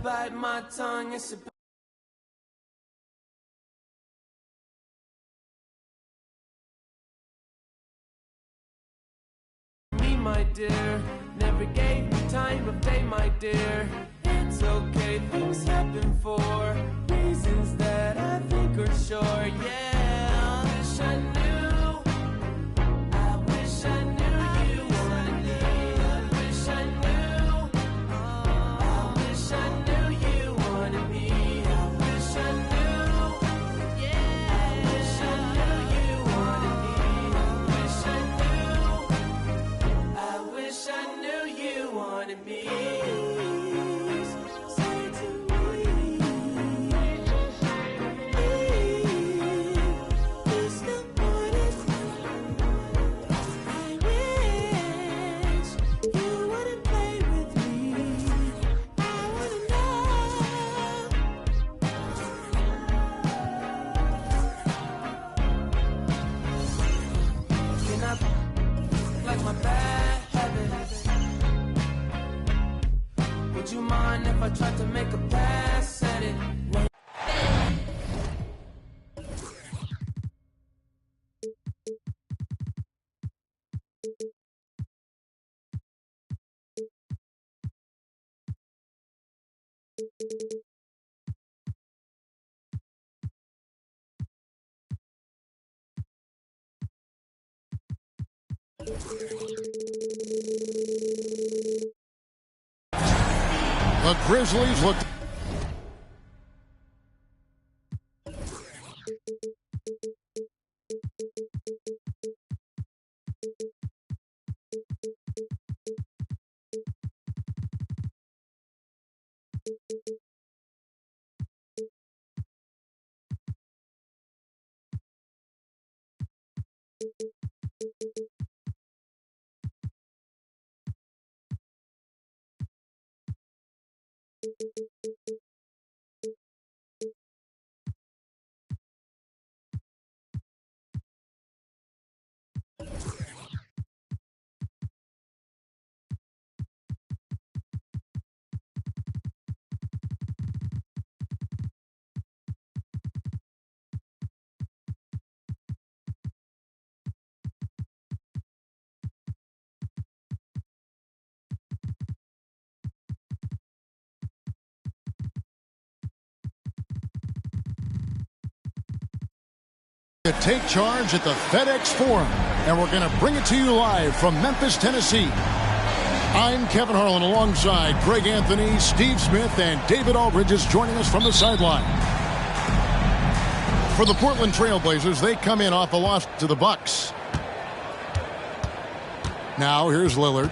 bite my tongue. It's me, my dear. Never gave me time of day, my dear. It's okay, things happen for reasons that I think are sure. Yeah, I wish I knew. I wish I knew you wanted me. I wish I knew. I wish I knew you wanted me. I wish I knew. Yeah, I wish I knew you wanted me. I wish I knew. I wish I knew you wanted me. Like my bad habits. Would you mind if I tried to make a pass at it? The Grizzlies look. To take charge at the FedEx Forum, and we're going to bring it to you live from Memphis, Tennessee. I'm Kevin Harlan alongside Greg Anthony, Steve Smith, and David Aldridge is joining us from the sideline. For the Portland Trailblazers, they come in off a loss to the Bucks. Now here's Lillard.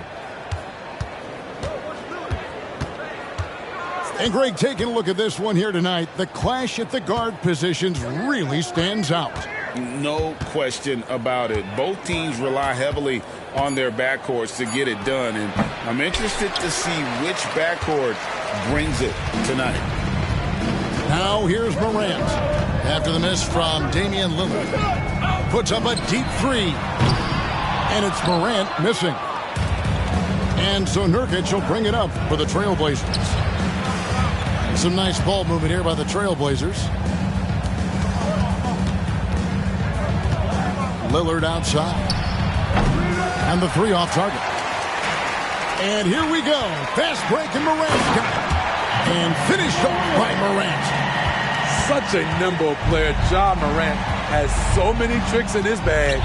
And Greg, taking a look at this one here tonight, the clash at the guard positions really stands out. No question about it. Both teams rely heavily on their backcourts to get it done, and I'm interested to see which backcourt brings it tonight. Now here's Morant. After the miss from Damian Lillard. Puts up a deep three. And it's Morant missing. And so Nurkic will bring it up for the Trailblazers. Some nice ball movement here by the Trailblazers. Lillard outside. And the three off target. And here we go. Fast break and Morant's got it. And finished off by Morant. Such a nimble player. John Morant has so many tricks in his bag.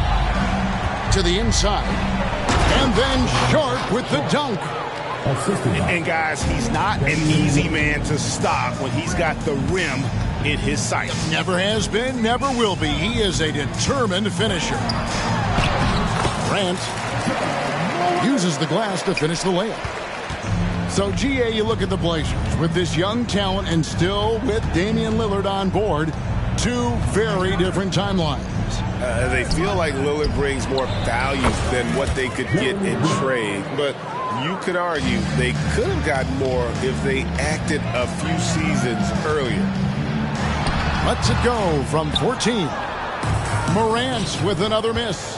To the inside. And then Sharp with the dunk. And guys, he's not an easy man to stop when he's got the rim in his sight. Never has been, never will be. He is a determined finisher. Grant uses the glass to finish the layup. So, GA, you look at the Blazers with this young talent and still with Damian Lillard on board. Two very different timelines. They feel like Lillard brings more value than what they could get in trade, but you could argue they could have gotten more if they acted a few seasons earlier. Lets it go from 14. Morant with another miss.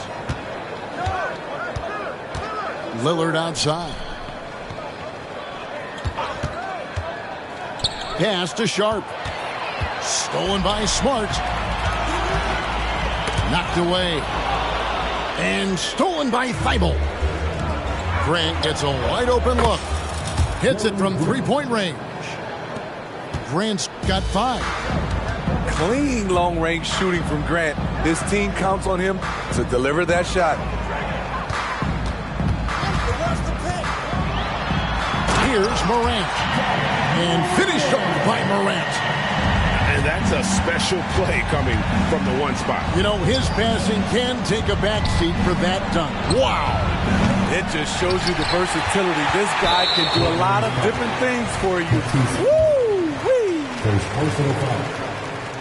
Lillard outside. Pass to Sharp. Stolen by Smart. Knocked away. And stolen by Thibault. Grant gets a wide open look. Hits it from three-point range. Grant's got 5. Clean long-range shooting from Grant. His team counts on him to deliver that shot. Here's Morant. And finished off by Morant. And that's a special play coming from the one spot. You know, his passing can take a backseat for that dunk. Wow. It just shows you the versatility. This guy can do a lot of different things for you. Woo-wee.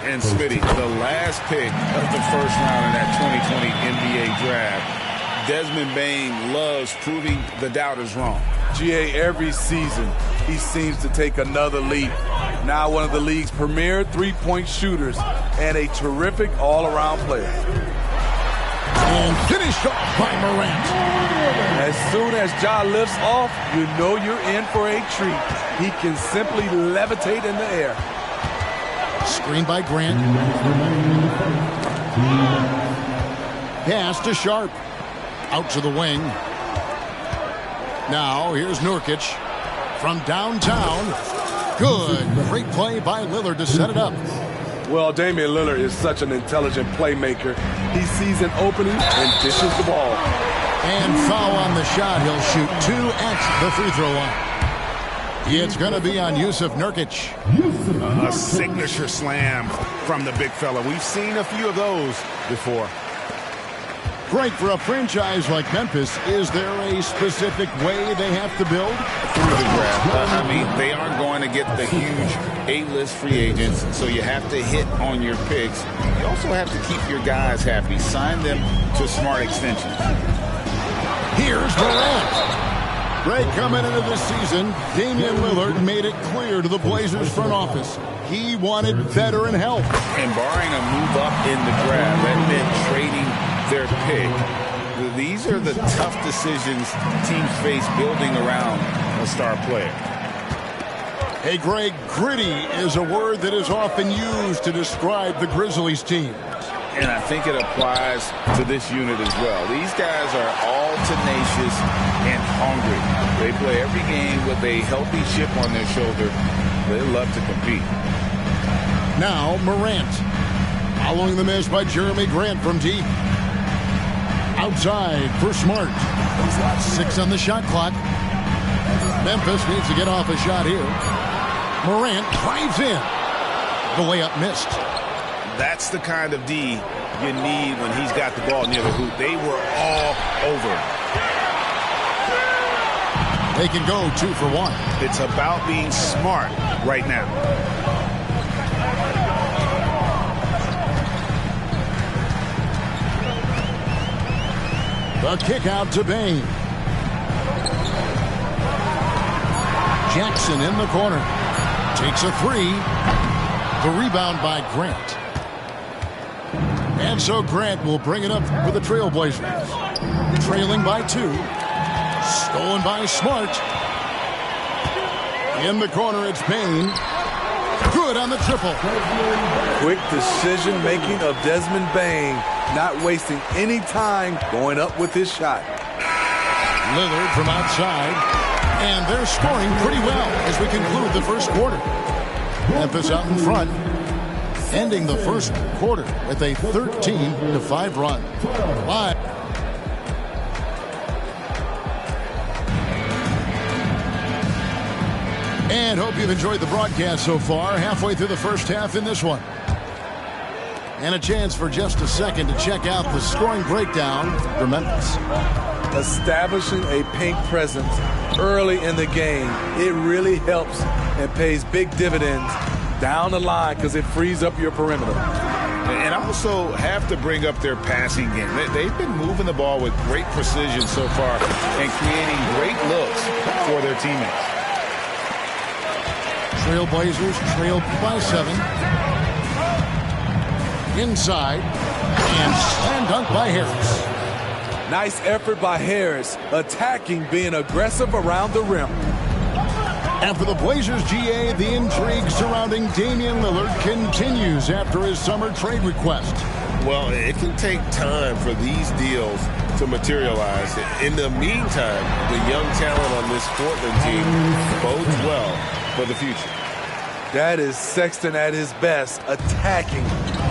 And Smitty, the last pick of the first round in that 2020 NBA draft, Desmond Bane loves proving the doubters wrong. GA, every season, he seems to take another leap. Now one of the league's premier three-point shooters and a terrific all-around player. And finished off by Morant. As soon as Ja lifts off, you know you're in for a treat. He can simply levitate in the air. Screen by Grant. Pass to Sharp. Out to the wing. Now here's Nurkic from downtown. Good. Great play by Lillard to set it up. Well, Damian Lillard is such an intelligent playmaker. He sees an opening and dishes the ball. And foul on the shot. He'll shoot 2 at the free throw line. It's going to be on Yusuf Nurkic. A signature slam from the big fella. We've seen a few of those before. Great for a franchise like Memphis. Is there a specific way they have to build? Through the draft. I mean, they aren't going to get the huge A-list free agents, so you have to hit on your picks. You also have to keep your guys happy. Sign them to smart extensions. Here's Durant. Right, coming into this season, Damian Lillard made it clear to the Blazers front office he wanted veteran help. And barring a move up in the draft, that meant trading their pick. These are the tough decisions teams face building around a star player. Hey, Greg, gritty is a word that is often used to describe the Grizzlies team. And I think it applies to this unit as well. These guys are all tenacious and hungry. They play every game with a healthy chip on their shoulder. They love to compete. Now Morant. Following the miss by Jeremy Grant from deep. Outside for Smart. 6 on the shot clock. Memphis needs to get off a shot here. Morant drives in. The layup missed. That's the kind of D you need when he's got the ball near the hoop. They were all over. They can go 2 for 1. It's about being smart right now. The kick out to Bane. Jackson in the corner. Takes a 3. The rebound by Grant. And so Grant will bring it up for the Trailblazers. Trailing by 2. Stolen by Smart. In the corner, it's Bane. Good on the triple. Quick decision-making of Desmond Bane, not wasting any time going up with his shot. Lillard from outside. And they're scoring pretty well as we conclude the first quarter. Memphis out in front, ending the first quarter with a 13-5 run. Live. And hope you've enjoyed the broadcast so far. Halfway through the first half in this one. And a chance for just a second to check out the scoring breakdown for Memphis. Establishing a paint presence early in the game, it really helps and pays big dividends down the line because it frees up your perimeter. And also have to bring up their passing game. They've been moving the ball with great precision so far and creating great looks for their teammates. Trailblazers trailed by 7. Inside. And slam dunk by Harris. Nice effort by Harris, attacking, being aggressive around the rim. And for the Blazers, GA, the intrigue surrounding Damian Lillard continues after his summer trade request. Well, it can take time for these deals to materialize. In the meantime, the young talent on this Portland team bodes well for the future. That is Sexton at his best, attacking,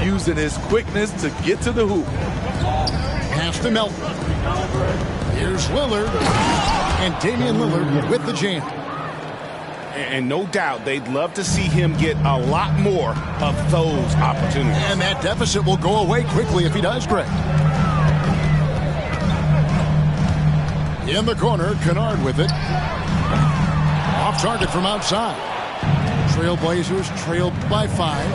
using his quickness to get to the hoop. Pass to Melton. Here's Lillard. And Damian Lillard with the jam. And no doubt they'd love to see him get a lot more of those opportunities. And that deficit will go away quickly if he does, Greg. In the corner, Kennard with it. Off target from outside. Trailblazers trailed by 5.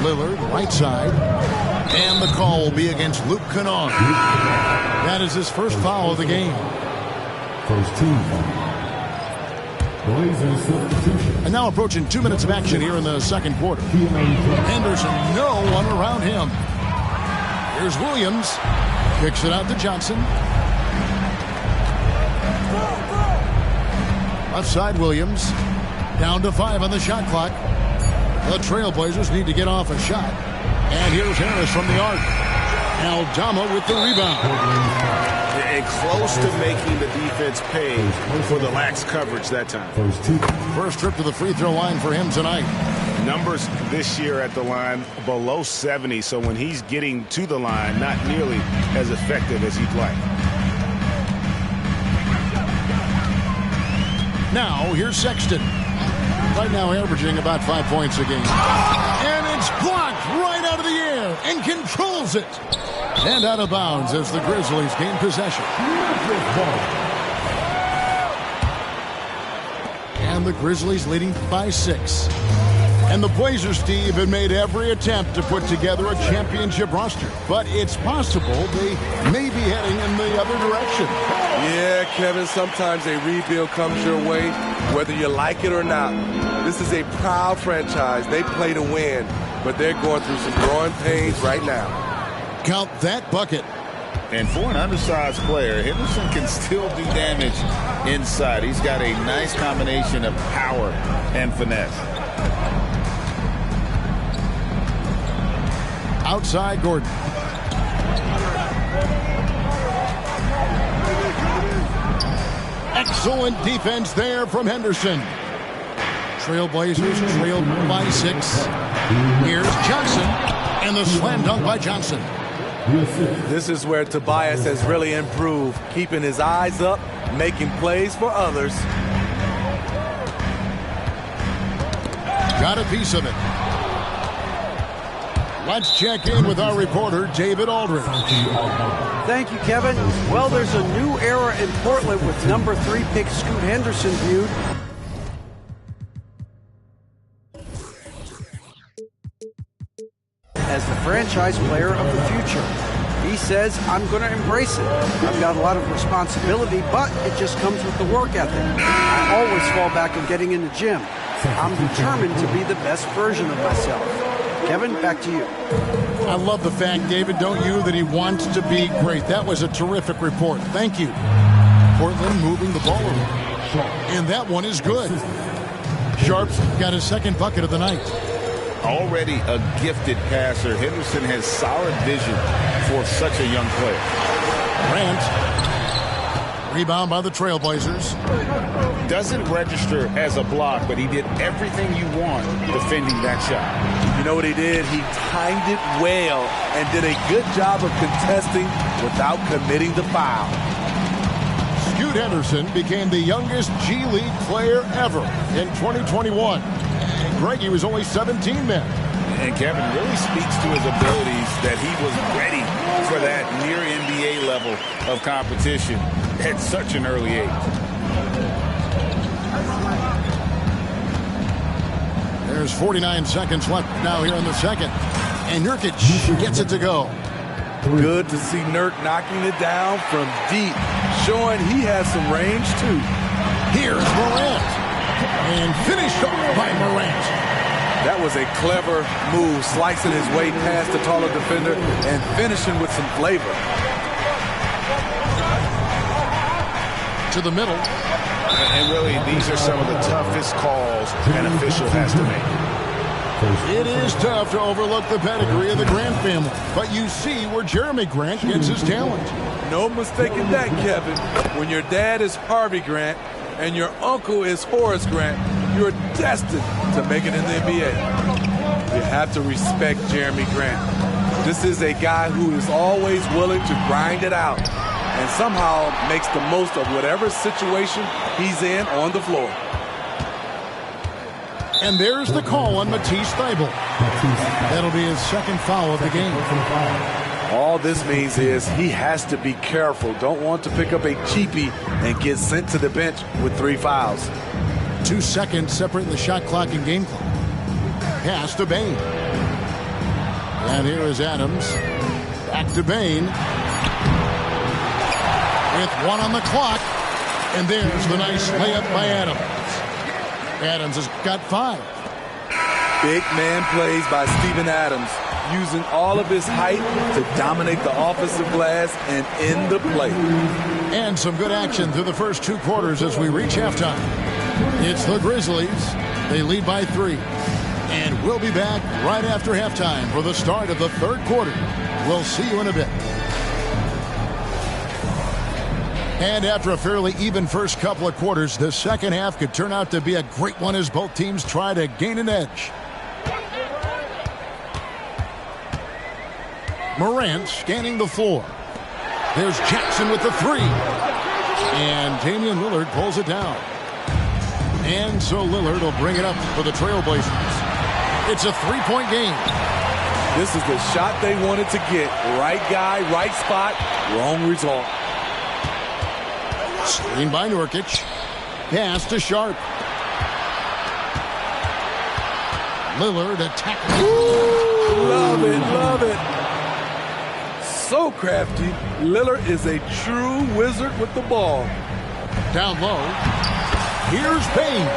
Lillard, right side. And the call will be against Luke Kennard. That is his first foul of the game. First team. Blazers substitution. And now approaching 2 minutes of action here in the second quarter. Henderson, no one around him. Here's Williams. Kicks it out to Johnson. Left side, Williams. Down to 5 on the shot clock. The Trailblazers need to get off a shot. And here's Harris from the arc. Aldama with the rebound. And close to making the defense pay for the lax coverage that time. First trip to the free throw line for him tonight. Numbers this year at the line below 70, so when he's getting to the line, not nearly as effective as he'd like. Now, here's Sexton. Right now averaging about 5 points a game. And it's blocked right out of the air and controls it. And out of bounds as the Grizzlies gain possession. And the Grizzlies leading by 6. And the Blazers, Steve, have made every attempt to put together a championship roster. But it's possible they may be heading in the other direction. Yeah, Kevin, sometimes a rebuild comes your way, whether you like it or not. This is a proud franchise. They play to win, but they're going through some growing pains right now. Count that bucket. And for an undersized player, Henderson can still do damage inside. He's got a nice combination of power and finesse. Outside, Gordon. Excellent defense there from Henderson. Trailblazers trailed by 6. Here's Johnson. And the slam dunk by Johnson. This is where Tobias has really improved, keeping his eyes up, making plays for others. Got a piece of it. Let's check in with our reporter, David Aldridge. Thank you, Kevin. Well, there's a new era in Portland with number 3 pick Scoot Henderson viewed as the franchise player of the future. He says, I'm going to embrace it. I've got a lot of responsibility, but it just comes with the work ethic. I always fall back on getting in the gym. I'm determined to be the best version of myself. Kevin, back to you. I love the fact, David, don't you, that he wants to be great. That was a terrific report. Thank you. Portland moving the ball over. And that one is good. Sharp's got his second bucket of the night. Already a gifted passer, Henderson has solid vision for such a young player. Grant. Rebound by the Trailblazers. Doesn't register as a block, but he did everything you want defending that shot. You know what he did? He timed it well and did a good job of contesting without committing the foul. Scoot Henderson became the youngest G League player ever in 2021. And Greg, he was only 17 then. And Kevin really speaks to his abilities that he was ready for that near NBA level of competition at such an early age. There's 49 seconds left now here in the second. And Nurkic gets it to go. Good to see Nurk knocking it down from deep, showing he has some range too. Here's Morant. And finished off by Morant. That was a clever move, slicing his way past the taller defender and finishing with some flavor. to the middle. And really, these are some of the toughest calls an official has to make. It is tough to overlook the pedigree of the Grant family, but you see where Jeremy Grant gets his talent. No mistaking that, Kevin. When your dad is Harvey Grant and your uncle is Horace Grant, you're destined to make it in the NBA. You have to respect Jeremy Grant. This is a guy who is always willing to grind it out and somehow makes the most of whatever situation he's in on the floor. And there's the call on Matisse Thybulle. That'll be his second foul of the game. All this means is he has to be careful. Don't want to pick up a cheapie and get sent to the bench with 3 fouls. 2 seconds separating the shot clock and game clock. Pass to Bain. And here is Adams. Back to Bain. With 1 on the clock. And there's the nice layup by Adams. Adams has got 5. Big man plays by Steven Adams, using all of his height to dominate the offensive glass and end the play. And some good action through the first 2 quarters as we reach halftime. It's the Grizzlies. They lead by 3. And we'll be back right after halftime for the start of the 3rd quarter. We'll see you in a bit. And after a fairly even first couple of quarters, the second half could turn out to be a great one as both teams try to gain an edge. Morant scanning the floor. There's Jackson with the 3. And Damian Lillard pulls it down. And so Lillard will bring it up for the Trailblazers. It's a 3-point game. This is the shot they wanted to get. Right guy, right spot, wrong result. Screen by Nurkic. Pass to Sharp. Lillard attacking. Love it, love it. So crafty. Lillard is a true wizard with the ball. Down low. Here's Bain.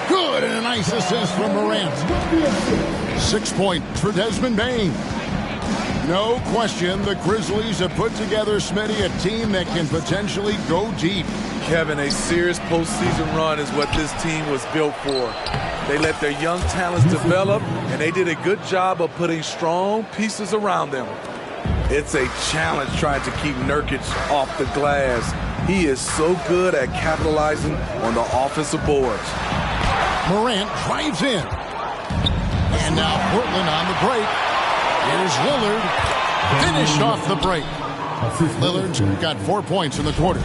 Good, and a nice assist from Morant. 6 points for Desmond Bain. No question, the Grizzlies have put together, Smitty, a team that can potentially go deep. Kevin, a serious postseason run is what this team was built for. They let their young talents develop, and they did a good job of putting strong pieces around them. It's a challenge trying to keep Nurkic off the glass. He is so good at capitalizing on the offensive boards. Morant drives in. And now Portland on the break. Here's Lillard. Finished off the break. Lillard's got 4 points in the quarter.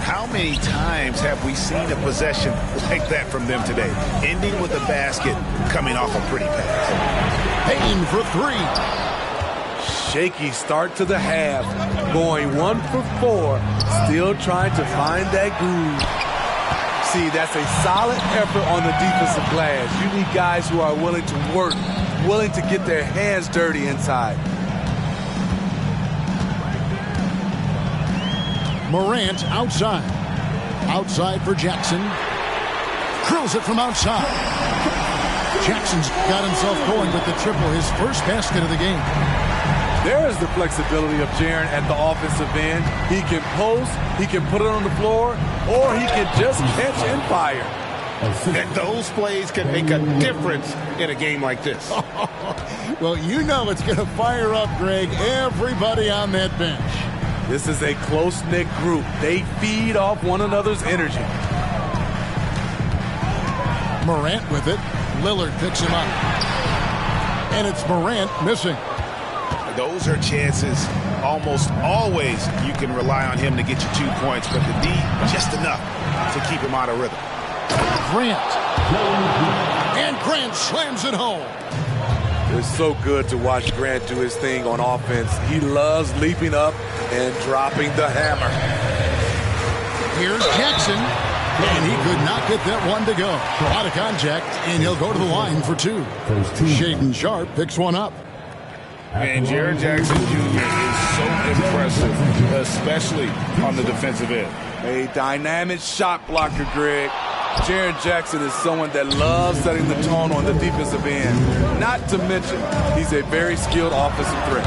How many times have we seen a possession like that from them today? Ending with a basket, coming off a pretty pass. Payne for 3. Shaky start to the half. Going 1 for 4. Still trying to find that groove. See, that's a solid effort on the defensive glass. You need guys who are willing to work, willing to get their hands dirty inside. Morant outside. Outside for Jackson. Curls it from outside. Jackson's got himself going with the triple, his first basket of the game. There is the flexibility of Jaren at the offensive end. He can post, he can put it on the floor, or he can just catch and fire. And those plays can make a difference in a game like this. Well, you know it's going to fire up, Greg, everybody on that bench. This is a close-knit group. They feed off one another's energy. Morant with it. Lillard picks him up. And it's Morant missing. Those are chances. Almost always you can rely on him to get you 2 points, but the D, just enough to keep him out of rhythm. Grant. And Grant slams it home. It's so good to watch Grant do his thing on offense. He loves leaping up and dropping the hammer. Here's Jackson. And he could not get that one to go. Out of contact, and he'll go to the line for 2. Shaedon Sharpe picks one up. And Jaren Jackson Jr. is so impressive, especially on the defensive end. A dynamic shot blocker, Greg. Jaren Jackson is someone that loves setting the tone on the defensive end. Not to mention, he's a very skilled offensive threat.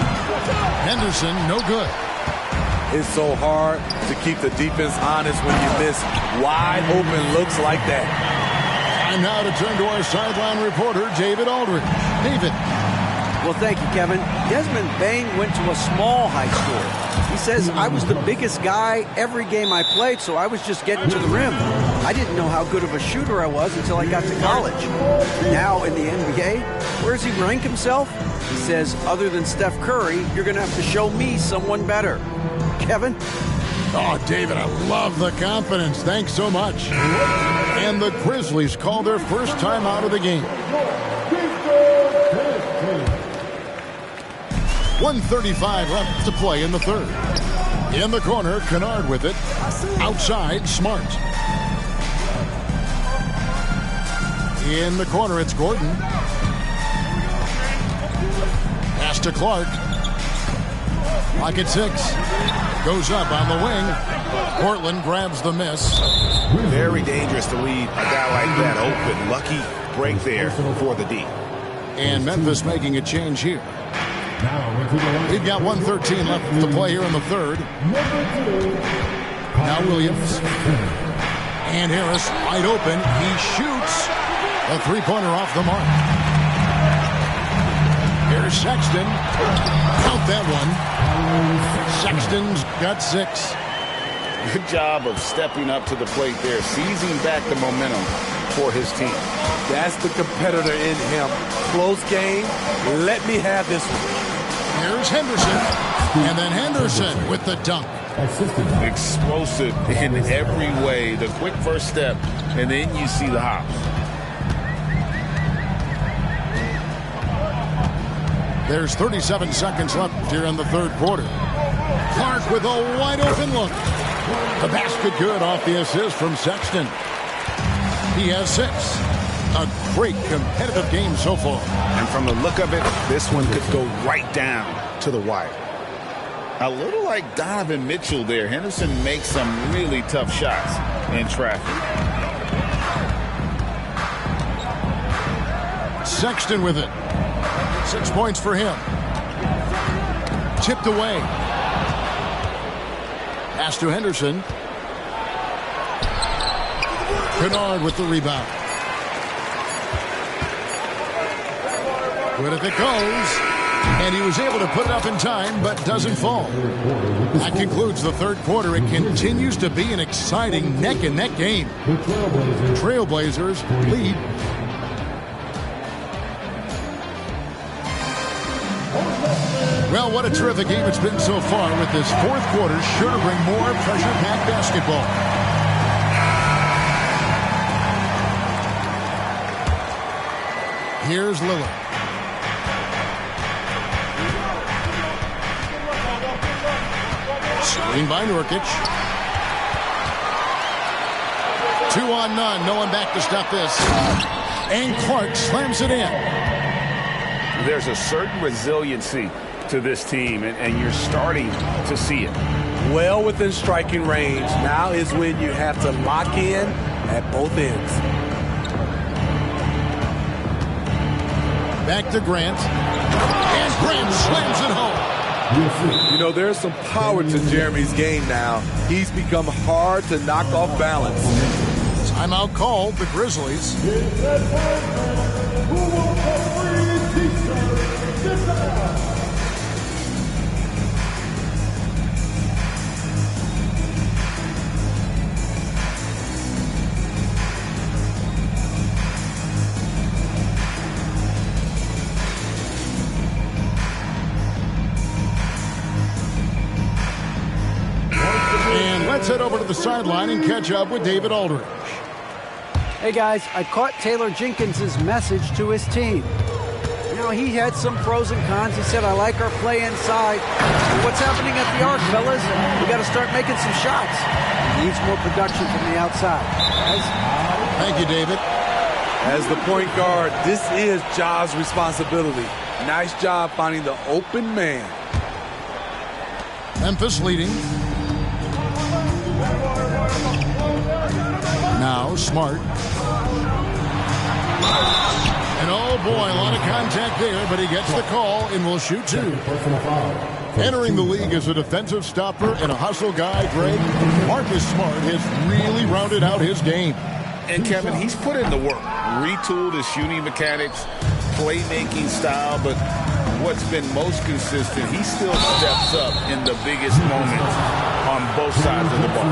Henderson, no good. It's so hard to keep the defense honest when you miss wide open looks like that. And now to turn to our sideline reporter, David Aldridge. David. Well, thank you, Kevin. Desmond Bain went to a small high school. He says, I was the biggest guy every game I played, so I was just getting to the rim. I didn't know how good of a shooter I was until I got to college. Now in the NBA, where does he rank himself? He says, other than Steph Curry, you're going to have to show me someone better. Kevin? Oh, David, I love the confidence. Thanks so much. And the Grizzlies call their first time out of the game. 1:35 left to play in the third. In the corner, Kennard with it. Outside, Smart. In the corner, it's Gordon. Pass to Clark. Clock at 6. Goes up on the wing. Portland grabs the miss. Very dangerous to leave a guy like that open. Lucky break there for the D. And Memphis making a change here. We've got 1:13 left to play here in the third. Now Williams. And Harris wide open. He shoots. A three-pointer off the mark. Here's Sexton. Count that one. Sexton's got 6. Good job of stepping up to the plate there, seizing back the momentum for his team. That's the competitor in him. Close game. Let me have this one. Here's Henderson. And then Henderson with the dunk. Explosive in every way. The quick first step, and then you see the hops. There's 37 seconds left here in the third quarter. Clark with a wide open look. The basket good off the assist from Sexton. He has 6. A great competitive game so far. And from the look of it, this one could go right down to the wire. A little like Donovan Mitchell there. Henderson makes some really tough shots in traffic. Sexton with it. 6 points for him. Tipped away. Pass to Henderson. Kennard with the rebound. Good if it goes. And he was able to put it up in time, but doesn't fall. That concludes the third quarter. It continues to be an exciting neck-and-neck game. Trailblazers lead. Well, what a terrific game it's been so far, with this fourth quarter sure to bring more pressure-packed basketball. Here's Lillard. Screen by Nurkic. 2 on none. No one back to stop this. And Clark slams it in. There's a certain resiliency to this team, and you're starting to see it. Well within striking range. Now is when you have to lock in at both ends. Back to Grant. And Grant slams it home. You know, there's some power to Jeremy's game now. He's become hard to knock off balance. Timeout called, the Grizzlies. And let's head over to the sideline and catch up with David Aldridge. Hey guys, I caught Taylor Jenkins' message to his team. You know, he had some pros and cons. He said, I like our play inside. What's happening at the arc, fellas? We got to start making some shots. He needs more production from the outside. Guys? Thank you, David. As the point guard, this is Ja's responsibility. Nice job finding the open man. Memphis leading. Now Smart. And oh boy, a lot of contact there, but he gets the call and will shoot 2. Entering the league as a defensive stopper and a hustle guy, Greg, Marcus Smart has really rounded out his game. And Kevin, he's put in the work, retooled his shooting mechanics, playmaking style, but what's been most consistent, he still steps up in the biggest moments on both sides of the ball.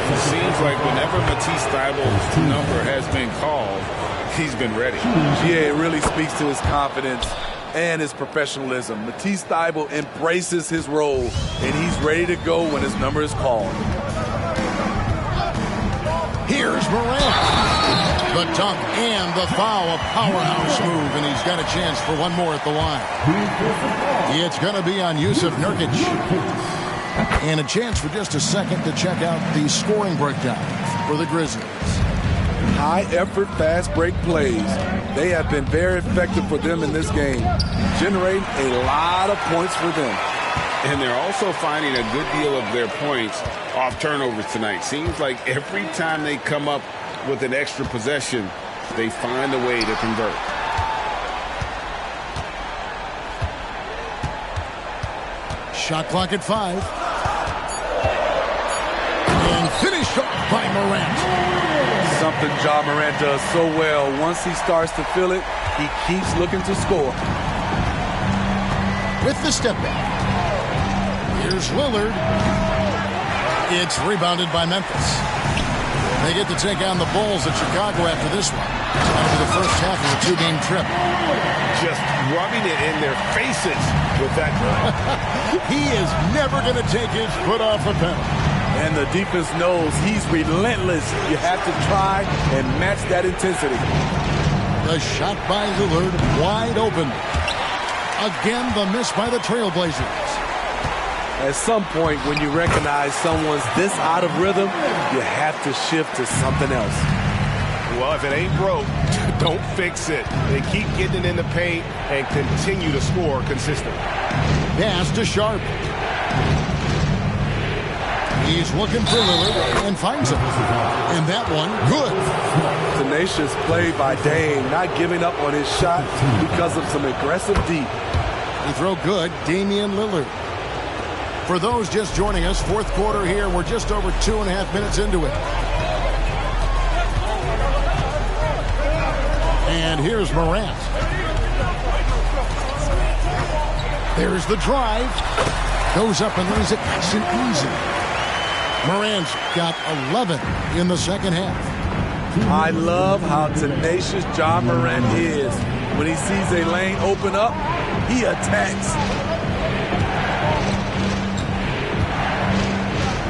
It seems like whenever Matisse Thybulle's number has been called, he's been ready. Yeah, it really speaks to his confidence and his professionalism. Matisse Thybulle embraces his role, and he's ready to go when his number is called. Here's Morant. The dunk and the foul, a powerhouse move, and he's got a chance for one more at the line. It's going to be on Yusuf Nurkic. And a chance for just a second to check out the scoring breakdown for the Grizzlies. High-effort, fast-break plays. They have been very effective for them in this game, generating a lot of points for them. And they're also finding a good deal of their points off turnovers tonight. Seems like every time they come up with an extra possession, they find a way to convert. Shot clock at 5. And finished off by Morant. Something Ja Morant does so well. Once he starts to feel it, he keeps looking to score. With the step back. Here's Lillard. It's rebounded by Memphis. They get to take on the Bulls at Chicago after this one. After the first half of a 2-game trip. Just rubbing it in their faces with that. He is never going to take his foot off the pedal. And the defense knows he's relentless. You have to try and match that intensity. The shot by Lillard, wide open. Again, the miss by the Trailblazers. At some point, when you recognize someone's this out of rhythm, you have to shift to something else. Well, if it ain't broke, don't fix it. They keep getting it in the paint and continue to score consistently. Pass to Sharp. He's looking for Lillard and finds him. And that one, good. Tenacious play by Dame, not giving up on his shot because of some aggressive deep. The throw good, Damian Lillard. For those just joining us, fourth quarter here. We're just over 2.5 minutes into it. And here's Morant. There's the drive. Goes up and lays it nice and easy. Morant's got 11 in the second half. I love how tenacious Ja Morant is. When he sees a lane open up, he attacks.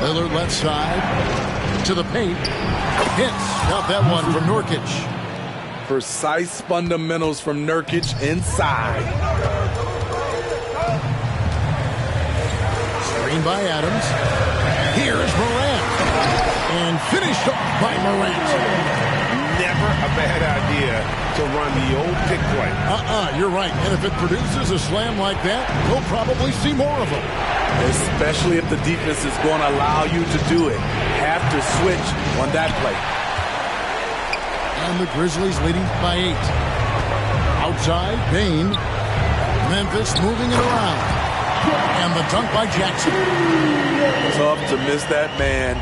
Lillard left side to the paint. Hits. Got that one from Nurkic. Precise fundamentals from Nurkic inside. Screen by Adams. Here's Morant. And finished off by Morant. Never a bad idea to run the old pick play. You're right. And if it produces a slam like that, we'll probably see more of them. Especially if the defense is going to allow you to do it. Have to switch on that play. And the Grizzlies leading by 8. Outside, Bane. Memphis moving it around. And the dunk by Jackson. Tough to miss that man.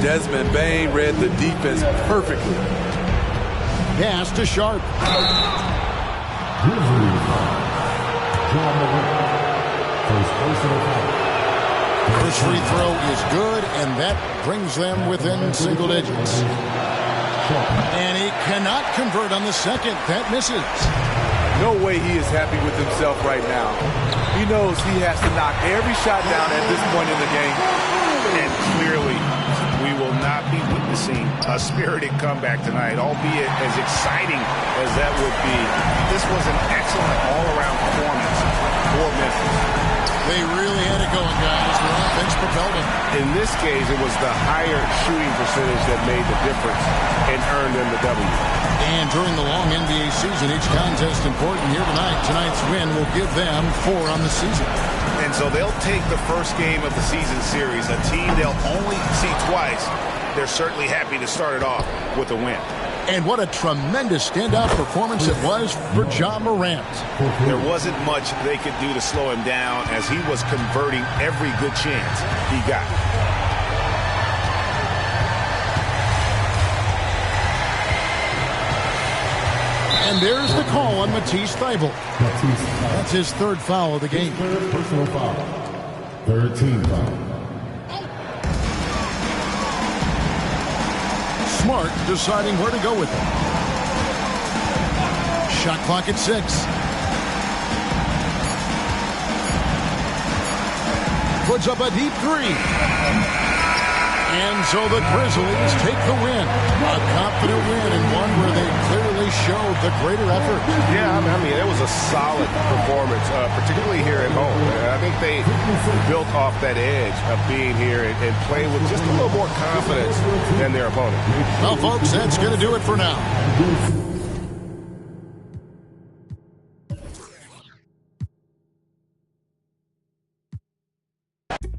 Desmond Bane read the defense perfectly. Pass to Sharp. First free throw is good, and that brings them within single digits. And he cannot convert on the second. That misses. No way he is happy with himself right now. He knows he has to knock every shot down at this point in the game. And clearly, we will not be witnessing a spirited comeback tonight, albeit as exciting as that would be. This was an excellent all-around performance for Memphis. They really had it going, guys. Their offense propelled them. In this case, it was the higher shooting percentage that made the difference and earned them the W. And during the long NBA season, each contest important here tonight. Tonight's win will give them 4 on the season. And so they'll take the first game of the season series, a team they'll only see twice. They're certainly happy to start it off with a win. And what a tremendous standout performance it was for John Morant. There wasn't much they could do to slow him down as he was converting every good chance he got. And there's the call on Matisse Thybulle. That's his third foul of the game. Third personal foul. Third team foul. Smart deciding where to go with it. Shot clock at 6. Puts up a deep 3. And so the Grizzlies take the win. A confident win and one where they clearly showed the greater effort. Yeah, I mean, it was a solid performance, particularly here at home. I think they built off that edge of being here and playing with just a little more confidence than their opponent. Well, folks, that's going to do it for now.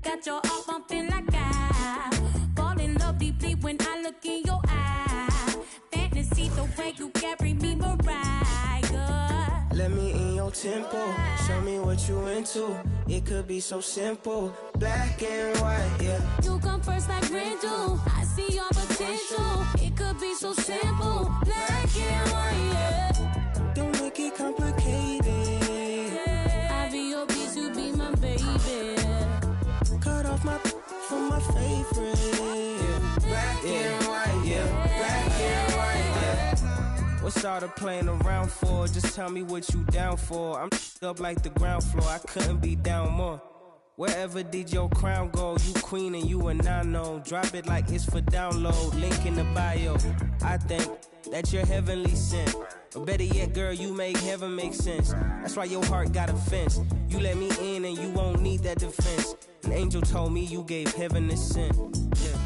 Got your heart bumping like I fall in love deeply when I look in your eyes. Fantasy the way you carry me, Mariah. Let me in your tempo, show me what you into. It could be so simple, black and white, yeah. You come first like rain do. I see your potential. It could be so simple, black and white, yeah. Don't make it complicated. I be your piece, you be my baby. Cut off my from my favorite, yeah. Black and white, yeah. Black and white, yeah. What's all the playing around for? Just tell me what you down for. I'm up like the ground floor. I couldn't be down more. Wherever did your crown go? You queen and you a nano. Drop it like it's for download. Link in the bio. I think that you're heavenly sent. Or better yet, girl, you make heaven make sense. That's why your heart got a fence. You let me in and you won't need that defense. An angel told me you gave heaven a scent. Yeah.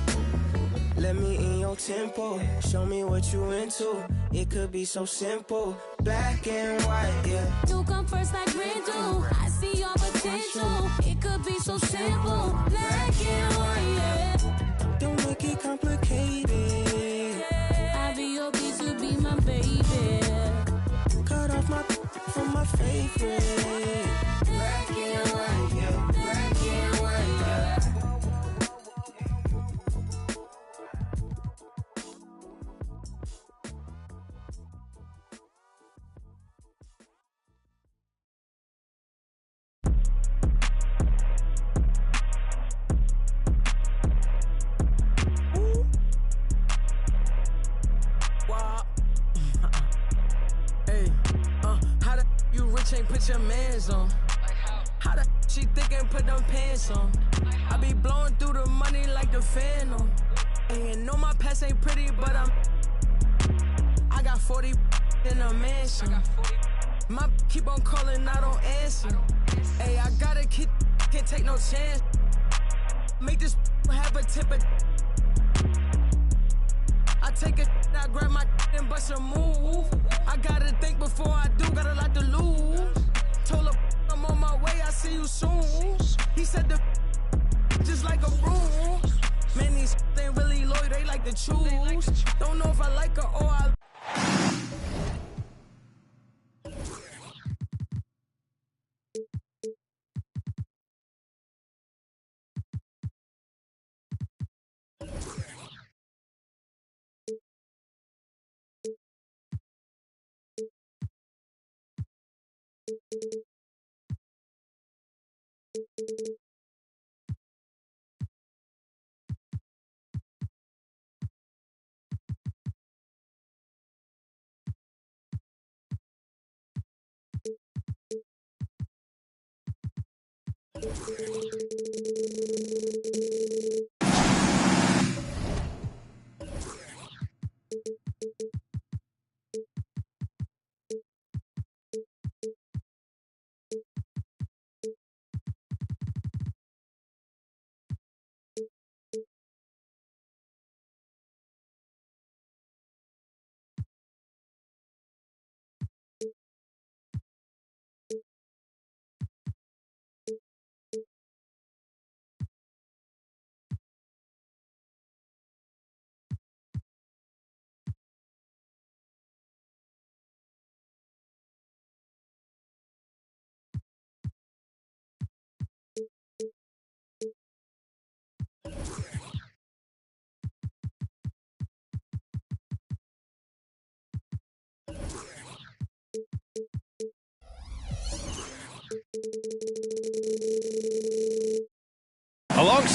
Let me in your tempo, show me what you into. It could be so simple, black and white, yeah. You come first like rain do. I see your potential. It could be so simple, black and white, yeah. Don't make it complicated. I be your piece, you be my baby. Cut off my from my favorite. Black and white, yeah. Black and white, yeah. Ain't put your mans on. How the she thick and put them pants on? I be blowing through the money like the phantom. And know my past ain't pretty, but I got 40 in a mansion. My keep on calling, I don't answer. Hey, I gotta keep, can't take no chance. Make this have a tip of. I take it, I grab my and bust a move. I gotta think before I do, got a lot to lose. Told her I'm on my way, I see you soon. He said the just like a room. Man, these ain't really loyal, they like to choose. Don't know if I like her or I.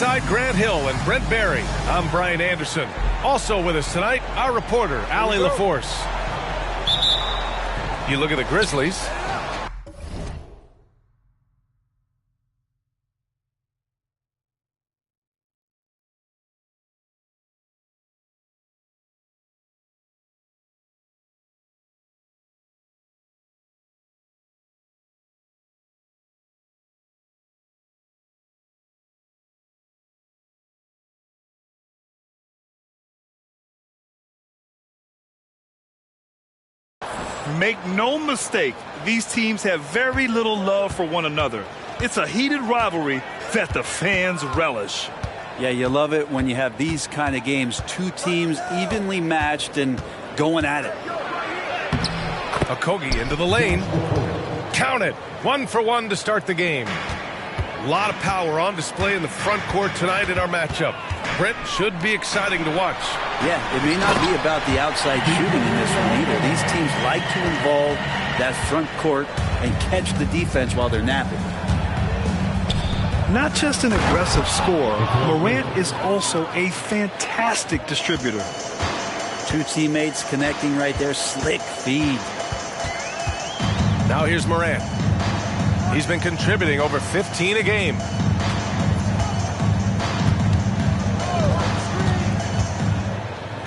Alongside Grant Hill and Brent Barry, I'm Brian Anderson. Also with us tonight, our reporter, Allie LaForce. You look at the Grizzlies. Make no mistake, these teams have very little love for one another. It's a heated rivalry that the fans relish. Yeah, you love it when you have these kind of games. Two teams evenly matched and going at it. Okogie into the lane. Count it. 1 for 1 to start the game. A lot of power on display in the front court tonight in our matchup. Brent, should be exciting to watch. Yeah, it may not be about the outside shooting in this one either. These teams like to involve that front court and catch the defense while they're napping. Not just an aggressive scorer, Morant is also a fantastic distributor. Two teammates connecting right there. Slick feed. Now here's Morant. He's been contributing over 15 a game.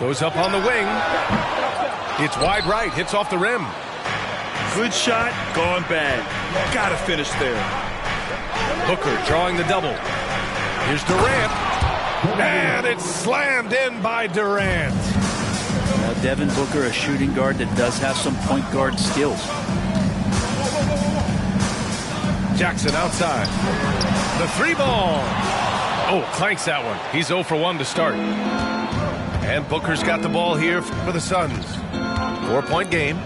Goes up on the wing. It's wide right. Hits off the rim. Good shot, gone bad. Gotta finish there. Booker drawing the double. Here's Durant. And it's slammed in by Durant. Devin Booker, a shooting guard that does have some point guard skills. Jackson outside. The 3-ball. Oh, clanks that one. He's 0 for 1 to start. And Booker's got the ball here for the Suns. 4-point game.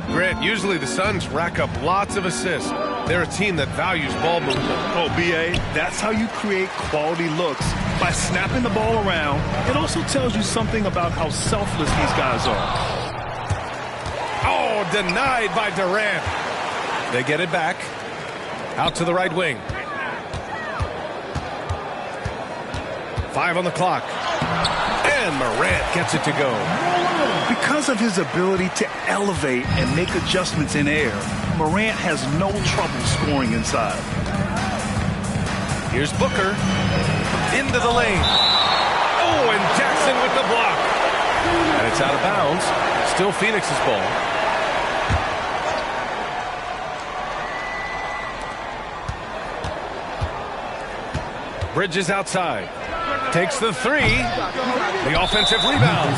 Grant, usually the Suns rack up lots of assists. They're a team that values ball movement. Oh, B.A., that's how you create quality looks, by snapping the ball around. It also tells you something about how selfless these guys are. Oh, denied by Durant. They get it back. Out to the right wing. 5 on the clock. And Morant gets it to go. Because of his ability to elevate and make adjustments in air, Morant has no trouble scoring inside. Here's Booker. Into the lane. Oh, and Jackson with the block. And it's out of bounds. Still Phoenix's ball. Bridges outside. Takes the 3. The offensive rebound.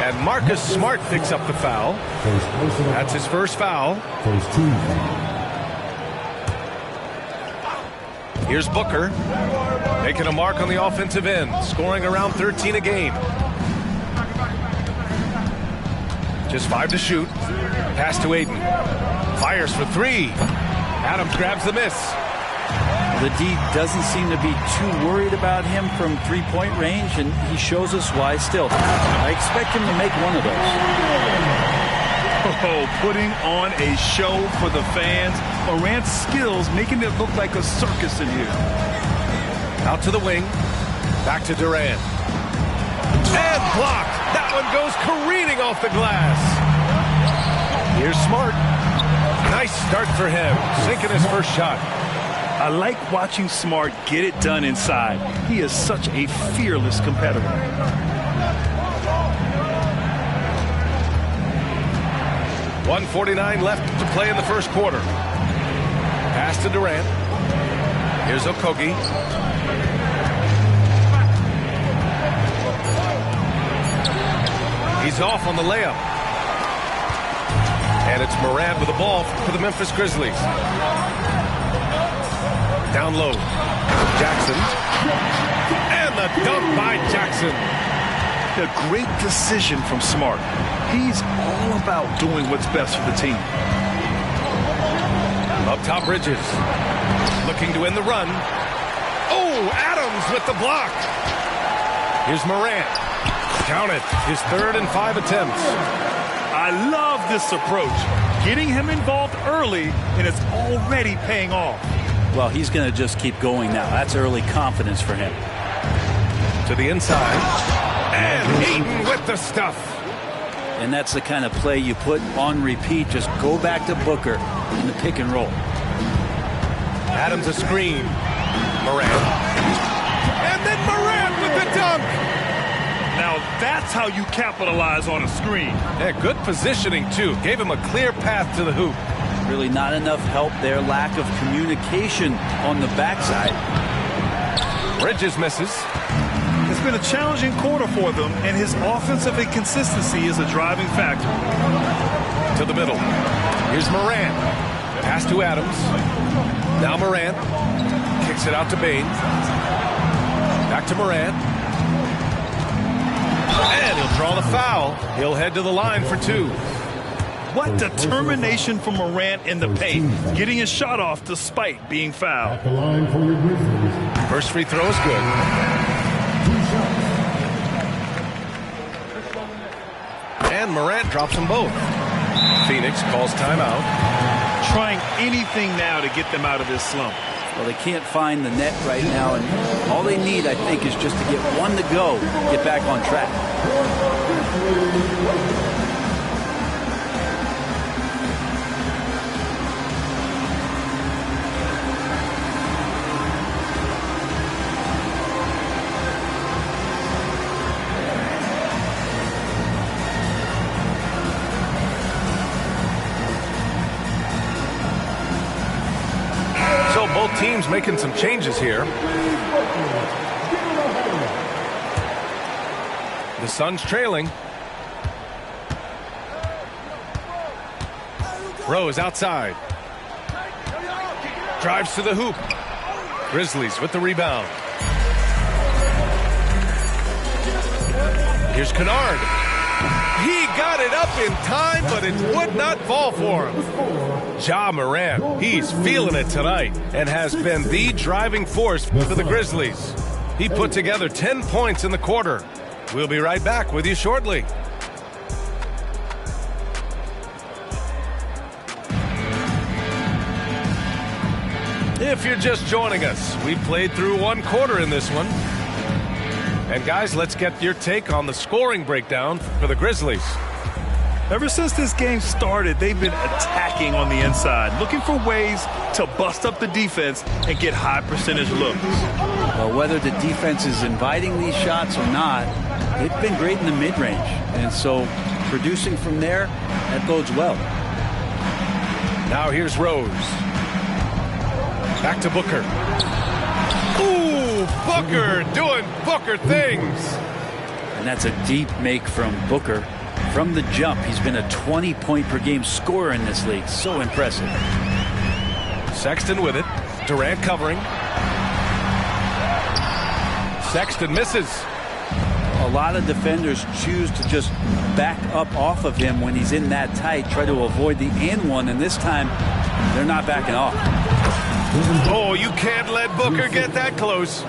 And Marcus Smart picks up the foul. That's his first foul. Here's Booker. Making a mark on the offensive end. Scoring around 13 a game. Just 5 to shoot. Pass to Aiden. Fires for 3. Adams grabs the miss. The D doesn't seem to be too worried about him from three-point range, and he shows us why still. I expect him to make one of those. Oh, putting on a show for the fans. Morant's skills making it look like a circus in here. Out to the wing. Back to Durant. And blocked. That one goes careening off the glass. Here's Smart. Nice start for him. Sinking his first shot. I like watching Smart get it done inside. He is such a fearless competitor. .149 left to play in the first quarter. Pass to Durant. Here's Okogie. He's off on the layup. And it's Morant with the ball for the Memphis Grizzlies. Down low. Jackson. And the dunk by Jackson. A great decision from Smart. He's all about doing what's best for the team. Up top, Bridges. Looking to end the run. Oh, Adams with the block. Here's Morant. Count it. His 3rd and 5 attempts. I love this approach. Getting him involved early, and it's already paying off. Well, he's going to just keep going now. That's early confidence for him. To the inside. And Eaton with the stuff. And that's the kind of play you put on repeat. Just go back to Booker in the pick and roll. Adams a screen. Morant. And then Morant with the dunk. Now that's how you capitalize on a screen. Yeah, good positioning, too. Gave him a clear path to the hoop. Really not enough help there. Lack of communication on the backside. Bridges misses. It's been a challenging quarter for them, and his offensive inconsistency is a driving factor. To the middle. Here's Morant. Pass to Adams. Now Morant. Kicks it out to Bain. Back to Morant. And he'll draw the foul. He'll head to the line for 2. What determination from Morant in the paint, getting his shot off despite being fouled. At the line for your Grizzlies. First free throw is good. 2 shots. And Morant drops them both. Phoenix calls timeout. Trying anything now to get them out of this slump. Well, they can't find the net right now, and all they need, I think, is just to get one to go, get back on track. Both teams making some changes here. The Suns trailing. Rose outside. Drives to the hoop. Grizzlies with the rebound. Here's Kennard. He got it up in time, but it would not fall for him. Ja Morant, he's feeling it tonight and has been the driving force for the Grizzlies. He put together 10 points in the quarter. We'll be right back with you shortly. If you're just joining us, we played through 1 quarter in this one. And guys, let's get your take on the scoring breakdown for the Grizzlies. Ever since this game started, they've been attacking on the inside, looking for ways to bust up the defense and get high percentage looks. Well, whether the defense is inviting these shots or not, they've been great in the mid-range. And so producing from there, that bodes well. Now here's Rose. Back to Booker. Ooh, Booker doing Booker things. And that's a deep make from Booker. From the jump, he's been a 20-point-per-game scorer in this league. So impressive. Sexton with it. Durant covering. Sexton misses. A lot of defenders choose to just back up off of him when he's in that tight, try to avoid the and one, and this time they're not backing off. Oh, you can't let Booker get that close.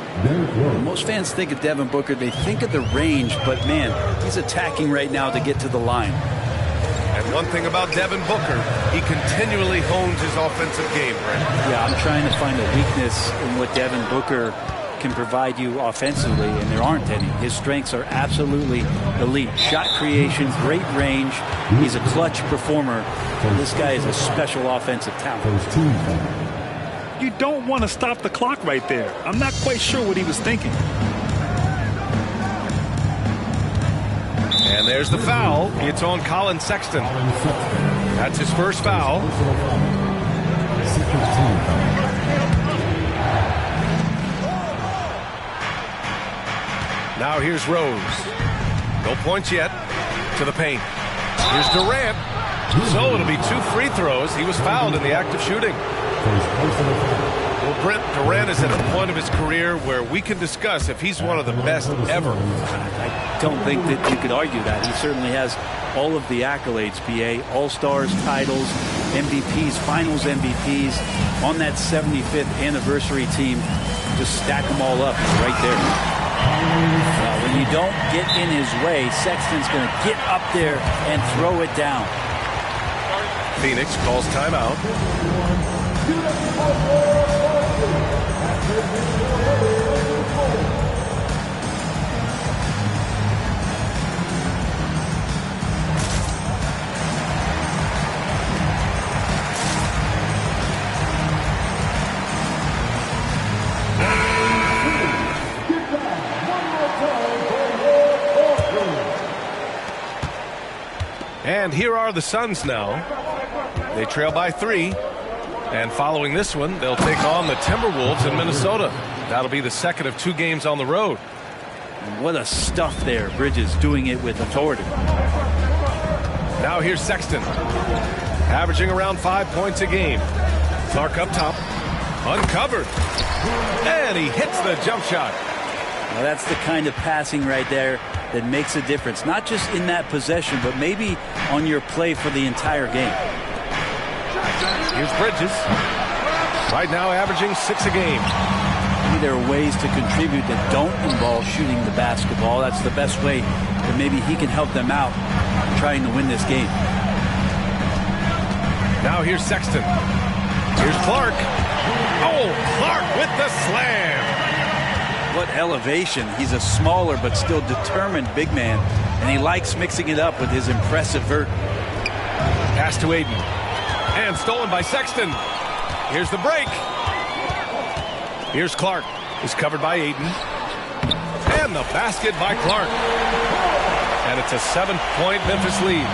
Most fans think of Devin Booker, they think of the range, but man, he's attacking right now to get to the line. And one thing about Devin Booker, he continually hones his offensive game, Brent. Yeah, I'm trying to find a weakness in what Devin Booker can provide you offensively, and there aren't any. His strengths are absolutely elite. Shot creation, great range. He's a clutch performer. This guy is a special offensive talent. You don't want to stop the clock right there. I'm not quite sure what he was thinking. And there's the foul. It's on Colin Sexton. That's his first foul. Now here's Rose. No points yet. To the paint. Here's Durant. So it'll be 2 free throws. He was fouled in the act of shooting. Well, Brent, Durant is at a point of his career where we can discuss if he's one of the best ever. I don't think that you could argue that. He certainly has all of the accolades, PA. All-Stars, titles, MVPs, Finals MVPs. On that 75th anniversary team, just stack them all up right there. When you don't get in his way, Sexton's going to get up there and throw it down. Phoenix calls timeout. And here are the Suns now. They trail by 3. And following this one, they'll take on the Timberwolves in Minnesota. That'll be the second of 2 games on the road. What a stuff there. Bridges doing it with authority. Now here's Sexton. Averaging around 5 points a game. Clark up top. Uncovered. And he hits the jump shot. Well, that's the kind of passing right there that makes a difference. Not just in that possession, but maybe on your play for the entire game. Here's Bridges. Right now averaging 6 a game. Maybe there are ways to contribute that don't involve shooting the basketball. That's the best way that maybe he can help them out trying to win this game. Now here's Sexton. Here's Clark. Oh, Clark with the slam. What elevation. He's a smaller but still determined big man, and he likes mixing it up with his impressive vert. Pass to Aiden. And stolen by Sexton. Here's the break. Here's Clark. Is covered by Aiden. And the basket by Clark. And it's a 7-point Memphis lead.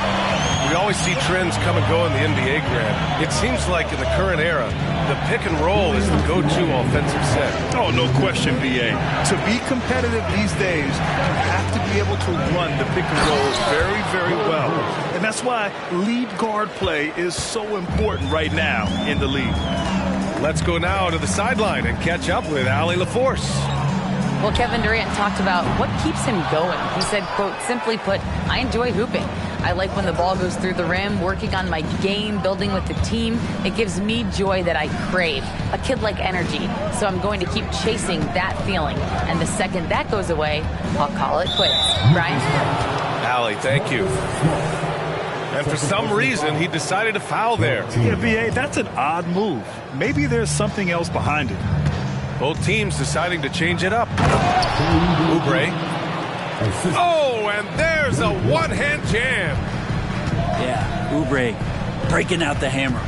We always see trends come and go in the NBA, Grant. It seems like in the current era, the pick and roll is the go-to offensive set. Oh, no question, BA. To be competitive these days, you have to be able to run the pick and roll very, very well. And that's why lead guard play is so important right now in the league. Let's go now to the sideline and catch up with Allie LaForce. Well, Kevin Durant talked about what keeps him going. He said, quote, simply put, I enjoy hooping. I like when the ball goes through the rim, working on my game, building with the team. It gives me joy that I crave, a kid-like energy. So I'm going to keep chasing that feeling. And the second that goes away, I'll call it quits. Brian? Allie, thank you. And for some reason, he decided to foul there. Yeah, BA, that's an odd move. Maybe there's something else behind it. Both teams deciding to change it up. Oubre. Oh, and there's a one-hand jam. Yeah, Oubre breaking out the hammer.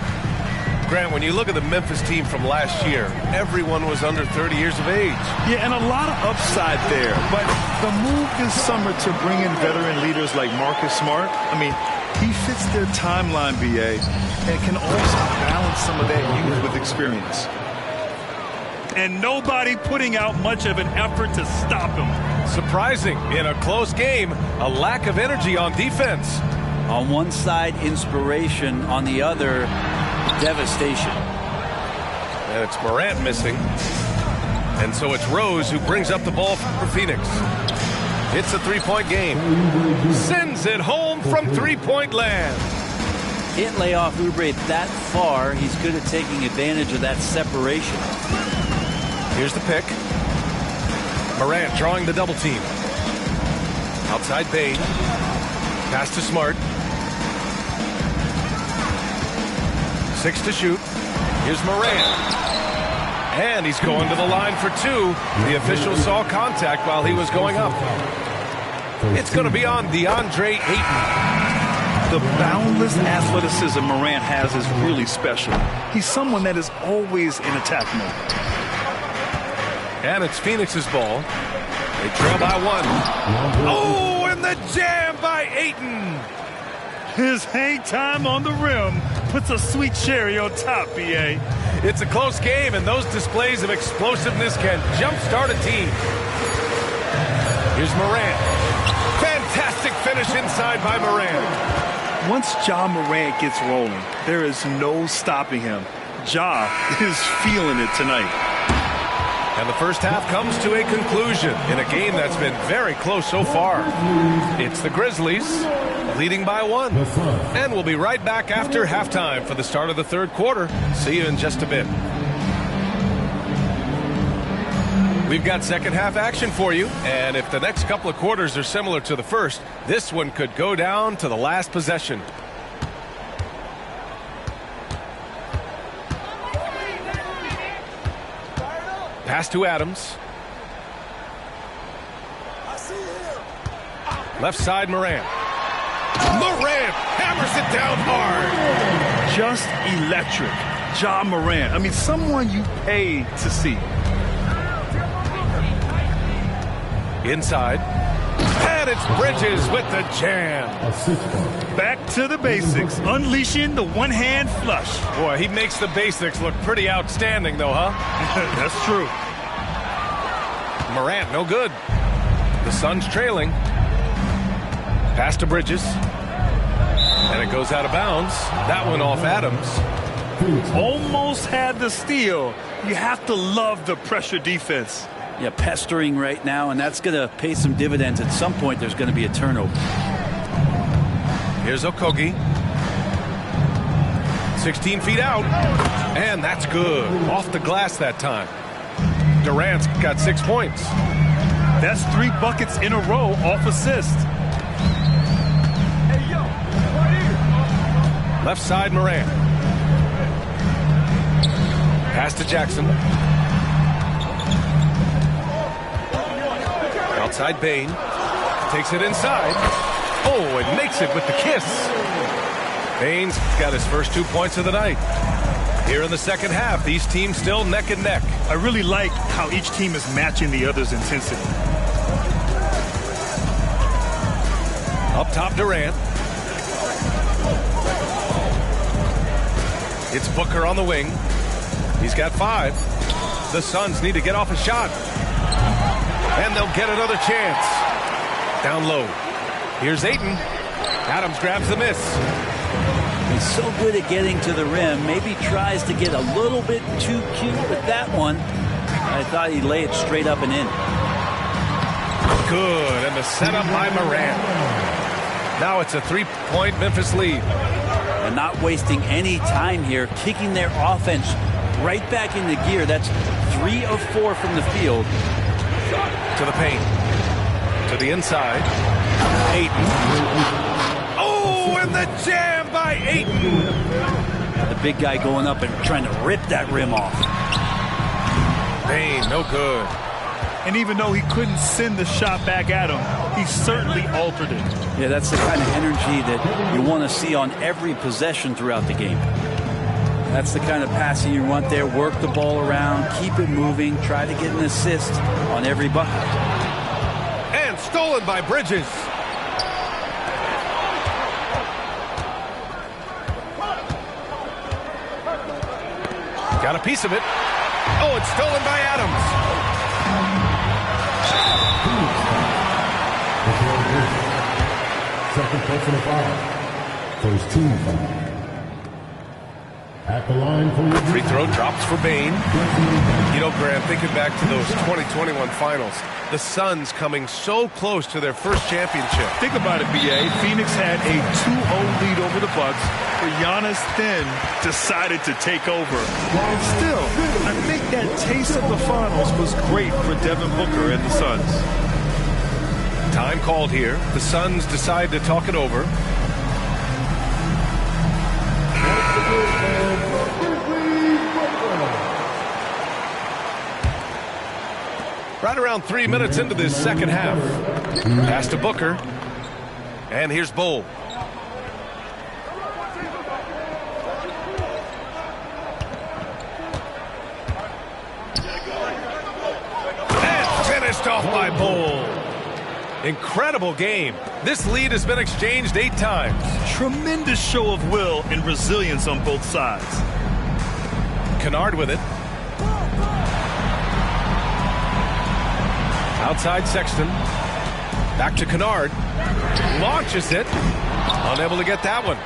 Grant, when you look at the Memphis team from last year, everyone was under 30 years of age. Yeah, and a lot of upside there. But the move this summer to bring in veteran leaders like Marcus Smart, I mean, he fits their timeline, BA, and can also balance some of that youth with experience. And nobody putting out much of an effort to stop him. Surprising, in a close game, a lack of energy on defense. On one side, inspiration. On the other, devastation. And it's Morant missing. And so it's Rose who brings up the ball for Phoenix. It's a 3-point game. Sends it home from 3-point land. Can't lay off Oubre that far. He's good at taking advantage of that separation. Here's the pick. Morant drawing the double team. Outside Bane. Pass to Smart. 6 to shoot. Here's Morant. And he's going to the line for 2. The official saw contact while he was going up. It's going to be on DeAndre Ayton. The boundless athleticism Morant has is really special. He's someone that is always in attack mode. And it's Phoenix's ball. They trail by 1. Oh, and the jam by Ayton. His hang time on the rim puts a sweet cherry on top, BA. It's a close game, and those displays of explosiveness can jumpstart a team. Here's Morant. Fantastic finish inside by Morant. Once Ja Morant gets rolling, there is no stopping him. Ja is feeling it tonight. And the first half comes to a conclusion in a game that's been very close so far. It's the Grizzlies leading by 1. And we'll be right back after halftime for the start of the third quarter. See you in just a bit. We've got second half action for you. And if the next couple of quarters are similar to the first, this one could go down to the last possession. Pass to Adams. Left side, Morant. Morant hammers it down hard. Just electric. Ja Morant. I mean, someone you pay to see. Inside. And it's Bridges with the jam. Back to the basics. Unleashing the one-hand flush. Boy, he makes the basics look pretty outstanding, though, huh? That's true. Morant, no good. The Suns trailing. Pass to Bridges. And it goes out of bounds. That one off Adams. Almost had the steal. You have to love the pressure defense. Yeah, pestering right now, and that's going to pay some dividends. At some point, there's going to be a turnover. Here's Okogie. 16 feet out. And that's good. Off the glass that time. Durant's got 6 points. That's 3 buckets in a row off assist. Left side, Morant. Pass to Jackson. Outside, Bane. Takes it inside. Oh, and makes it with the kiss. Bane's got his first 2 points of the night. Here in the second half, these teams still neck and neck. I really like how each team is matching the other's intensity. Up top, Durant. It's Booker on the wing. He's got 5. The Suns need to get off a shot. And they'll get another chance. Down low. Here's Ayton. Adams grabs the miss. He's so good at getting to the rim. Maybe tries to get a little bit too cute with that one. I thought he'd lay it straight up and in. Good. And the setup by Morant. Now it's a 3-point Memphis lead. And not wasting any time here. Kicking their offense right back into gear. That's 3 of 4 from the field. To the paint. To the inside. Ayton. Oh, and the jam by Ayton. The big guy going up and trying to rip that rim off. Bane, no good. And even though he couldn't send the shot back at him, he certainly altered it. Yeah, that's the kind of energy that you want to see on every possession throughout the game. That's the kind of passing you want there. Work the ball around, keep it moving, try to get an assist on every bucket. And stolen by Bridges. Got a piece of it. Oh, it's stolen by Adams. Second personal foul. First team foul. At the line for your free throw drops for Bane. You know, Grant, thinking back to those 2021 finals, the Suns coming so close to their first championship. Think about it, B.A. Phoenix had a 2-0 lead over the Bucks, but Giannis then decided to take over. Still, I think that taste of the finals was great for Devin Booker and the Suns. Time called here. The Suns decide to talk it over. Right around 3 minutes into this second half. Pass to Booker. And here's Bowl. And finished off by Bowl. Incredible game. This lead has been exchanged 8 times. Tremendous show of will and resilience on both sides. Kennard with it. Outside Sexton. Back to Kennard. Launches it. Unable to get that one.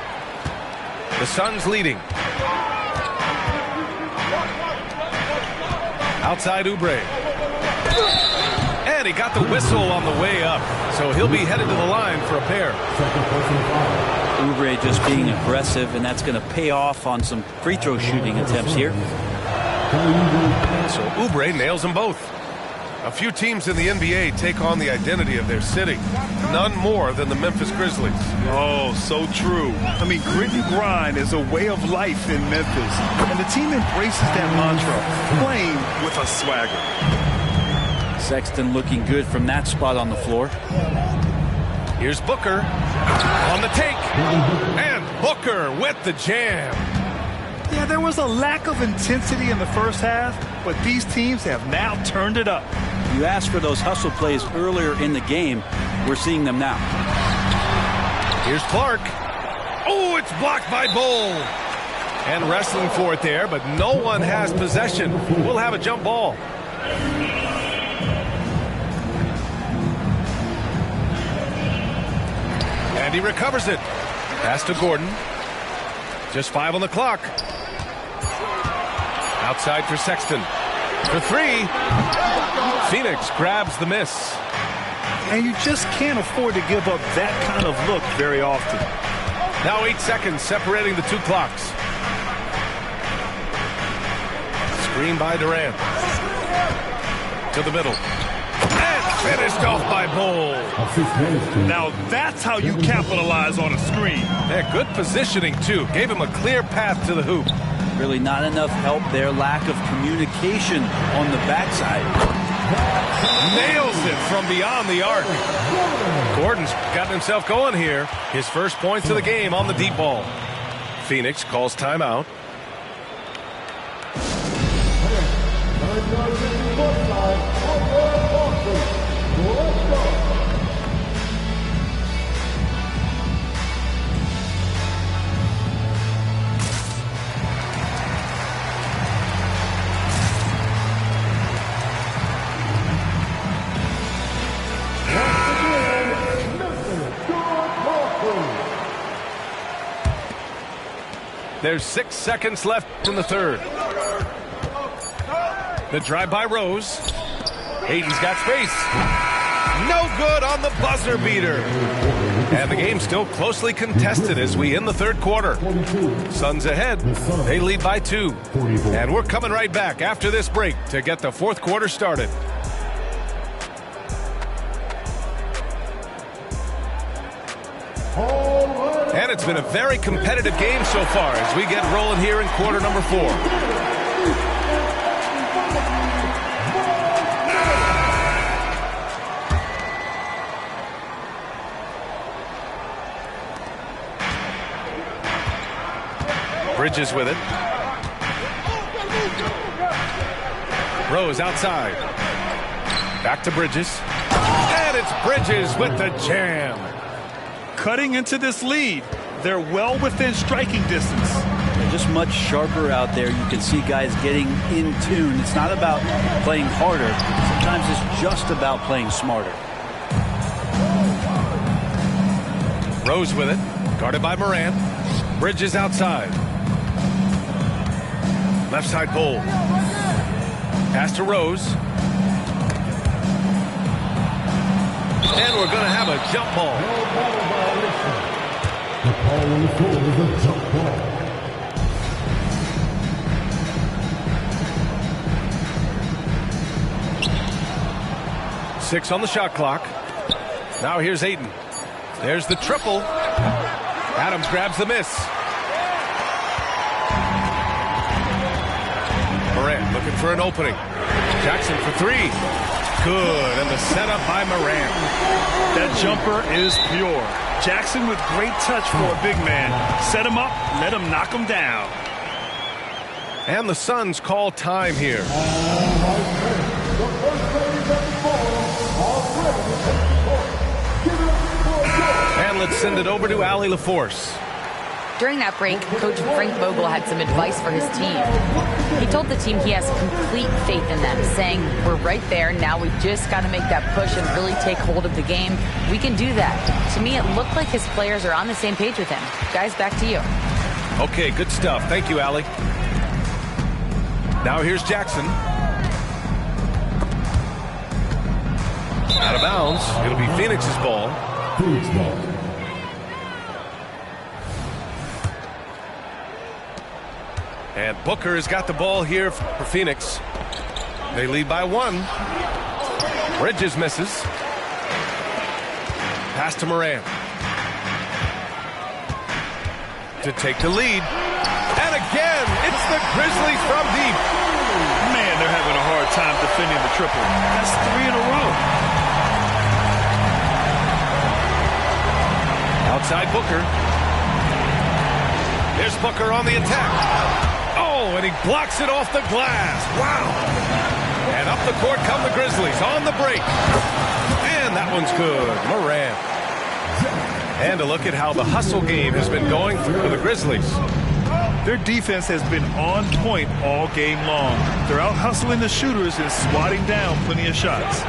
The Suns leading. Outside Oubre. And he got the whistle on the way up. So he'll be headed to the line for a pair. Oubre just being aggressive, and that's going to pay off on some free throw shooting attempts here. So Oubre nails them both. A few teams in the NBA take on the identity of their city. None more than the Memphis Grizzlies. Oh, so true. I mean, grit and grind is a way of life in Memphis. And the team embraces that mantra, playing with a swagger. Sexton looking good from that spot on the floor. Here's Booker on the take. And Booker with the jam. Yeah, there was a lack of intensity in the first half, but these teams have now turned it up. You asked for those hustle plays earlier in the game. We're seeing them now. Here's Clark. Oh, it's blocked by Bull. And wrestling for it there, but no one has possession. We'll have a jump ball. And he recovers it. Pass to Gordon. Just 5 on the clock. Outside for Sexton. For 3. Phoenix grabs the miss. And you just can't afford to give up that kind of look very often. Now 8 seconds separating the 2 clocks. Screen by Durant. To the middle. And finished off by Bull. Now that's how you capitalize on a screen. Yeah, good positioning, too. Gave him a clear path to the hoop. Really not enough help there. Lack of communication on the backside. Nails it from beyond the arc. Gordon's gotten himself going here. His first points of the game on the deep ball. Phoenix calls timeout. There's 6 seconds left in the third. The drive by Rose. Hayden's got space. No good on the buzzer beater. And the game's still closely contested as we end the third quarter. Suns ahead. They lead by 2. And we're coming right back after this break to get the fourth quarter started. And it's been a very competitive game so far as we get rolling here in quarter number 4. Bridges with it. Rose outside. Back to Bridges. And it's Bridges with the jam. Cutting into this lead. They're well within striking distance. They're just much sharper out there. You can see guys getting in tune. It's not about playing harder. Sometimes it's just about playing smarter. Rose with it. Guarded by Morant. Bridges outside. Left side Bull. Pass to Rose. And we're going to have a jump ball. The ball on the floor is a jump ball. Six on the shot clock. Now here's Ayton. There's the triple. Adams grabs the miss. Morant looking for an opening. Jackson for 3. Good, and the setup by Morant. That jumper is pure. Jackson with great touch for a big man. Set him up, let him knock him down. And the Suns call time here. And let's send it over to Allie LaForce. During that break, Coach Frank Vogel had some advice for his team. He told the team he has complete faith in them, saying, we're right there, now we just got to make that push and really take hold of the game. We can do that. To me, it looked like his players are on the same page with him. Guys, back to you. Okay, good stuff. Thank you, Allie. Now here's Jackson. Out of bounds. It'll be Phoenix's ball. Phoenix ball. And Booker has got the ball here for Phoenix. They lead by 1. Bridges misses. Pass to Morant. To take the lead. And again, it's the Grizzlies from deep. Man, they're having a hard time defending the triple. That's 3 in a row. Outside Booker. There's Booker on the attack. Oh, and he blocks it off the glass. Wow. And up the court come the Grizzlies on the break. And that one's good. Morant. And a look at how the hustle game has been going for the Grizzlies. Their defense has been on point all game long. They're out hustling the shooters and swatting down plenty of shots.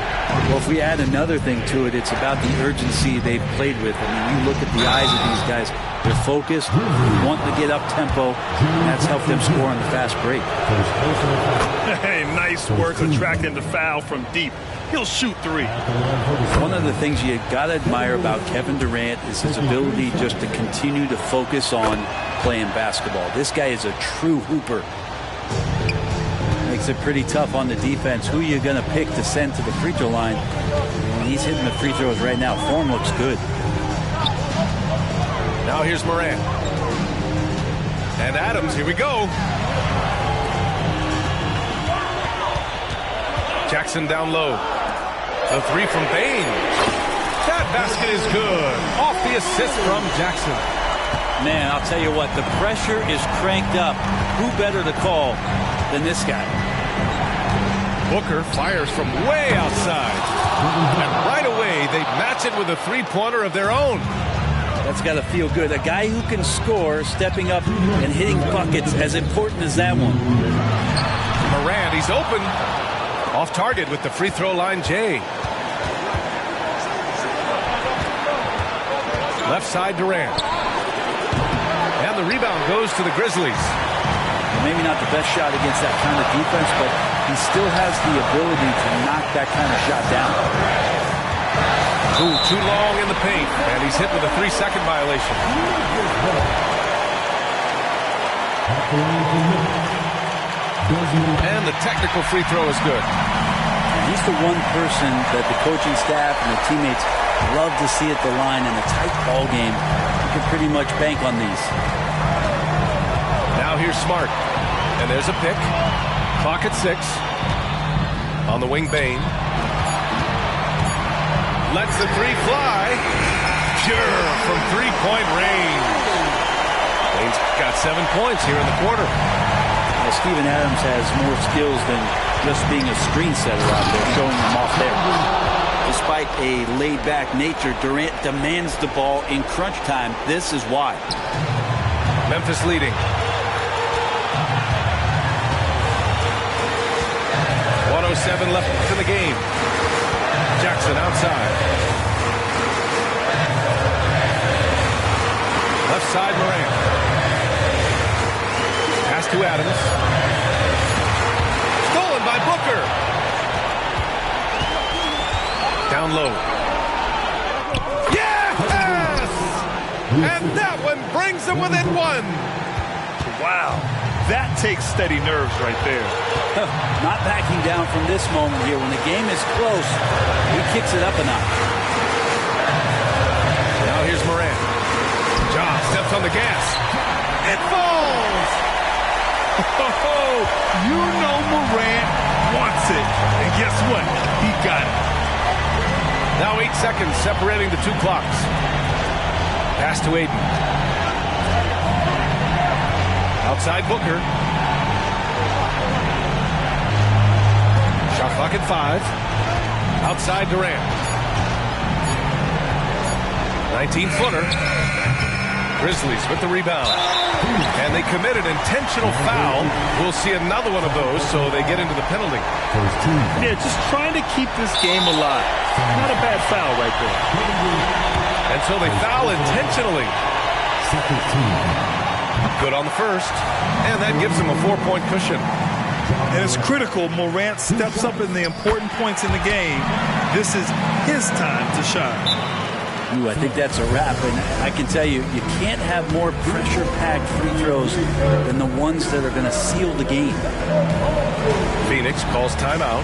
Well, if we add another thing to it, it's about the urgency they've played with. I mean, you look at the eyes of these guys. They're focused, want to get up tempo, and that's helped them score on the fast break. Hey, nice work attracting the foul from deep. He'll shoot 3. One of the things you got to admire about Kevin Durant is his ability just to continue to focus on playing basketball. This guy is a true hooper. Makes it pretty tough on the defense. Who are you going to pick to send to the free throw line? And he's hitting the free throws right now. Form looks good. Now here's Morant. And Adams, here we go. Jackson down low. The 3 from Bain. That basket is good. Off the assist from Jackson. Man, I'll tell you what, the pressure is cranked up. Who better to call than this guy? Booker fires from way outside. And right away, they match it with a three-pointer of their own. That's got to feel good. A guy who can score, stepping up and hitting buckets, as important as that one. Morant, he's open. Off target with the free throw line, Jay. Left side, Durant. And the rebound goes to the Grizzlies. Maybe not the best shot against that kind of defense, but he still has the ability to knock that kind of shot down. Ooh, too long in the paint, and he's hit with a 3-second violation. And the technical free throw is good. And he's the one person that the coaching staff and the teammates love to see at the line in a tight ball game. You can pretty much bank on these. Now here's Smart. And there's a pick. Clock at 6. On the wing, Bain. Lets the 3 fly. Pure from 3-point range. Bain's got 7 points here in the quarter. Well, Steven Adams has more skills than just being a screen setter out there, showing them off there. Despite a laid-back nature, Durant demands the ball in crunch time. This is why. Memphis leading. 1:07 left in the game. Jackson outside. Left side, Morant. Pass to Adams. Stolen by Booker. Down low. Yes! And that one brings them within 1. Wow. That takes steady nerves right there. Not backing down from this moment here. When the game is close, he kicks it up a notch. Now here's Morant. John steps on the gas. It falls! Oh, you know Morant wants it. And guess what? He got it. Now 8 seconds separating the 2 clocks. Pass to Aiden. Outside Booker. Shot clock at 5. Outside Durant. 19-footer. Grizzlies with the rebound. And they committed intentional foul. We'll see another one of those, so they get into the penalty. Yeah, just trying to keep this game alive. Not a bad foul right there. And so they foul intentionally. Good on the first. And that gives them a 4-point cushion. And it's critical Morant steps up in the important points in the game. This is his time to shine. Ooh, I think that's a wrap. And I can tell you, you can't have more pressure-packed free throws than the ones that are going to seal the game. Phoenix calls timeout.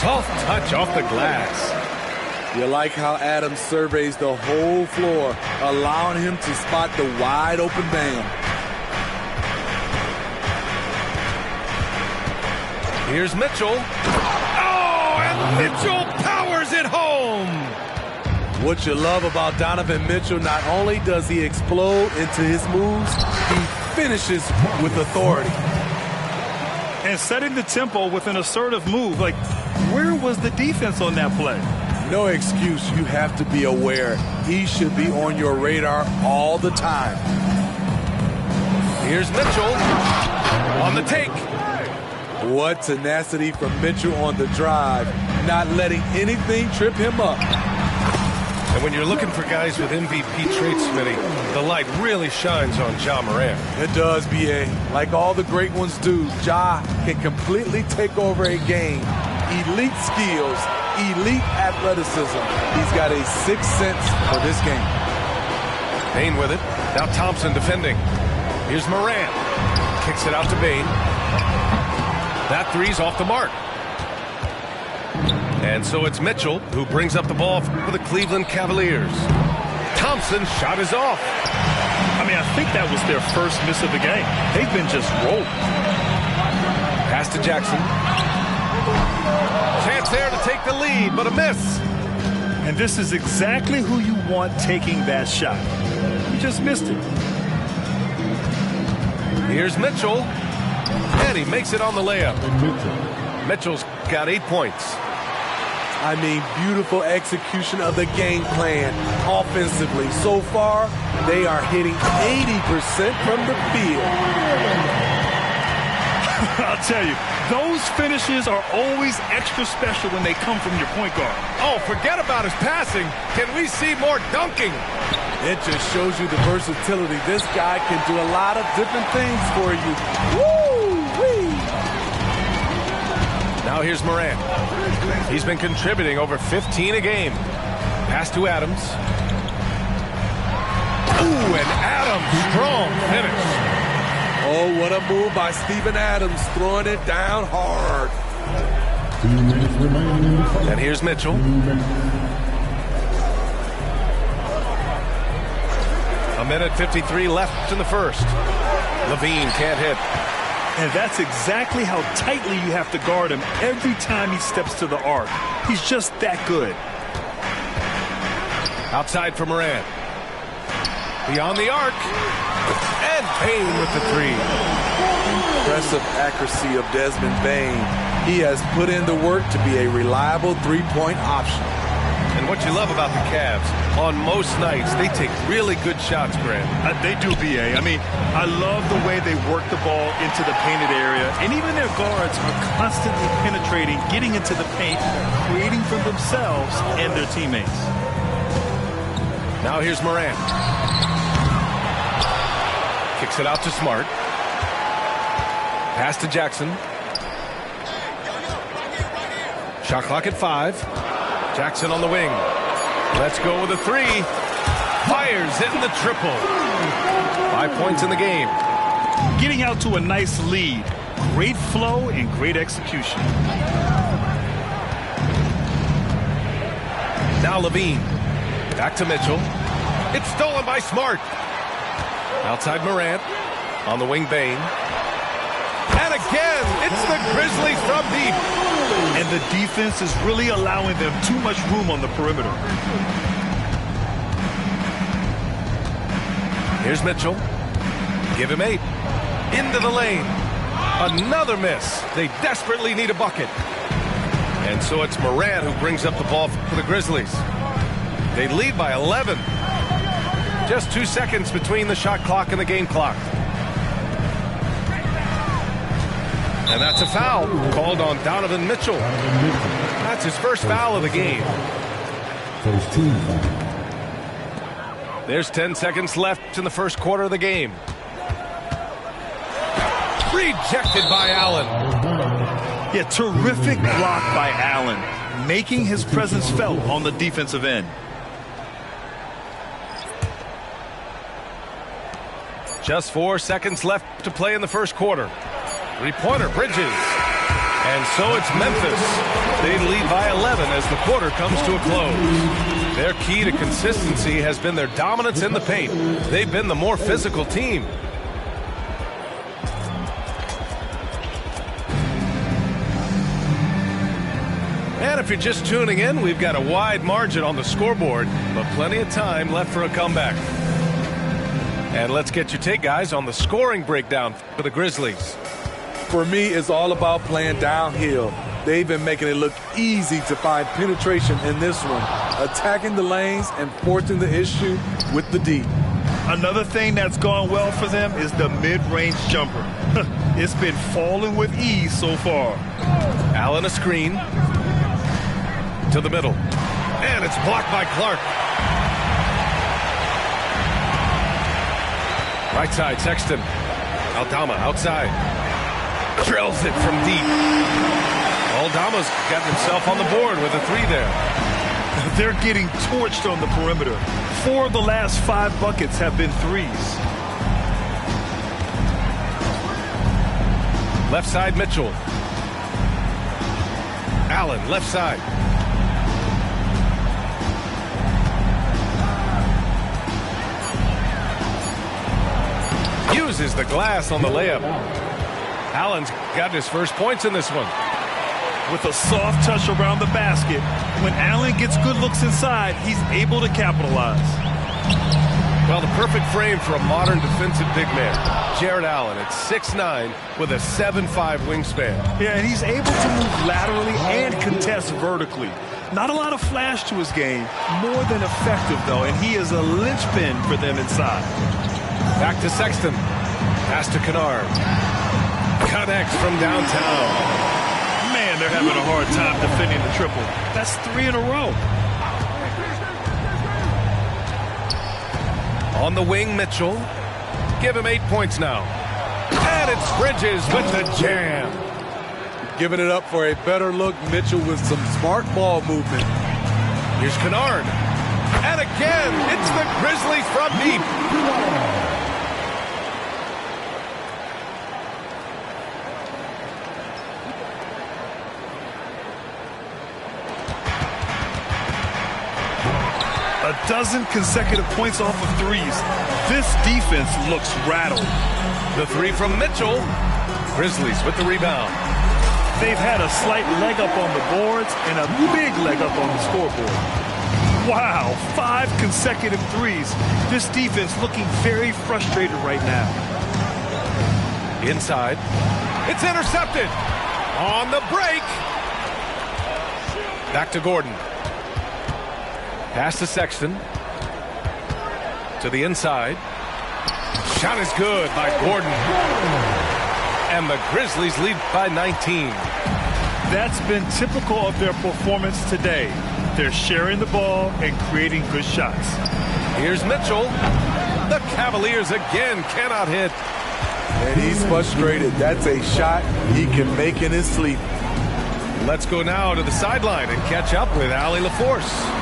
Soft touch off the glass. You like how Adams surveys the whole floor, allowing him to spot the wide open man. Here's Mitchell. Oh, and Mitchell powers it home. What you love about Donovan Mitchell, not only does he explode into his moves, he finishes with authority. And setting the tempo with an assertive move. Like, where was the defense on that play? No excuse. You have to be aware. He should be on your radar all the time. Here's Mitchell on the take. What tenacity from Mitchell on the drive, not letting anything trip him up. And when you're looking for guys with MVP traits, Smitty, the light really shines on Ja Morant. It does, B.A. Like all the great ones do, Ja can completely take over a game. Elite skills, elite athleticism. He's got a sixth sense for this game. Bain with it. Now Thompson defending. Here's Morant. Kicks it out to Bain. That three's off the mark. And so it's Mitchell who brings up the ball for the Cleveland Cavaliers. Thompson's shot is off. I mean, I think that was their first miss of the game. They've been just rolled. Pass to Jackson. Chance there to take the lead, but a miss. And this is exactly who you want taking that shot. He just missed it. Here's Mitchell. And he makes it on the layup. Mitchell's got 8 points. I mean, beautiful execution of the game plan offensively. So far, they are hitting 80% from the field. I'll tell you, those finishes are always extra special when they come from your point guard. Oh, forget about his passing. Can we see more dunking? It just shows you the versatility. This guy can do a lot of different things for you. Woo-wee! Now here's Morant. He's been contributing over 15 a game. Pass to Adams. Ooh, and Adams, strong finish. Oh, what a move by Steven Adams, throwing it down hard. 2 minutes remaining in the fight. And here's Mitchell. A minute 53 left in the first. Levine can't hit. And that's exactly how tightly you have to guard him every time he steps to the arc. He's just that good. Outside for Morant. Beyond the arc. And Bain with the three. Impressive accuracy of Desmond Bain. He has put in the work to be a reliable three-point option. And what you love about the Cavs, on most nights, they take really good shots, Grant. They do, B.A. I mean, I love the way they work the ball into the painted area. And even their guards are constantly penetrating, getting into the paint, creating for themselves and their teammates. Now here's Morant. Kicks it out to Smart. Pass to Jackson. Shot clock at 5. Jackson on the wing. Let's go with a three. Fires it in the triple. 5 points in the game. Getting out to a nice lead. Great flow and great execution. Now Levine. Back to Mitchell. It's stolen by Smart. Outside Morant. On the wing, Bain. And again, it's the Grizzlies from deep. And the defense is really allowing them too much room on the perimeter. Here's Mitchell. Give him 8. Into the lane. Another miss. They desperately need a bucket. And so it's Morant who brings up the ball for the Grizzlies. They lead by 11. Just 2 seconds between the shot clock and the game clock. And that's a foul called on Donovan Mitchell. That's his first foul of the game. First team foul. There's 10 seconds left in the first quarter of the game. Rejected by Allen. Yeah, terrific block by Allen, making his presence felt on the defensive end. Just 4 seconds left to play in the first quarter. Three-pointer, Bridges. And so it's Memphis. They lead by 11 as the quarter comes to a close. Their key to consistency has been their dominance in the paint. They've been the more physical team. And if you're just tuning in, we've got a wide margin on the scoreboard, but plenty of time left for a comeback. And let's get your take, guys, on the scoring breakdown for the Grizzlies. For me, it's all about playing downhill. They've been making it look easy to find penetration in this one, attacking the lanes and forcing the issue with the D. Another thing that's gone well for them is the mid-range jumper. It's been falling with ease so far. Allen a screen to the middle, and it's blocked by Clark. Right side, Sexton. Aldama outside. Drills it from deep. Aldama's got himself on the board with a 3 there. They're getting torched on the perimeter. 4 of the last 5 buckets have been threes. Left side, Mitchell. Allen, left side. Uses the glass on the layup. Allen's got his first points in this one. With a soft touch around the basket, when Allen gets good looks inside, he's able to capitalize. Well, the perfect frame for a modern defensive big man. Jared Allen at 6'9" with a 7'5" wingspan. Yeah, and he's able to move laterally and contest vertically. Not a lot of flash to his game, more than effective, though, and he is a linchpin for them inside. Back to Sexton. Pass to Kennard. Connects from downtown. Man, they're having a hard time defending the triple. That's 3 in a row. On the wing, Mitchell. Give him 8 points now. And it's Bridges with the jam. Giving it up for a better look, Mitchell with some smart ball movement. Here's Kennard. And again, it's the Grizzlies from deep. A dozen consecutive points off of threes. This defense looks rattled. The 3 from Mitchell. Grizzlies with the rebound. They've had a slight leg up on the boards and a big leg up on the scoreboard. Wow, 5 consecutive threes. This defense looking very frustrated right now. Inside. It's intercepted. On the break. Back to Gordon. Pass to Sexton. To the inside. Shot is good by Gordon. And the Grizzlies lead by 19. That's been typical of their performance today. They're sharing the ball and creating good shots. Here's Mitchell. The Cavaliers again cannot hit. And he's frustrated. That's a shot he can make in his sleep. Let's go now to the sideline and catch up with Allie LaForce.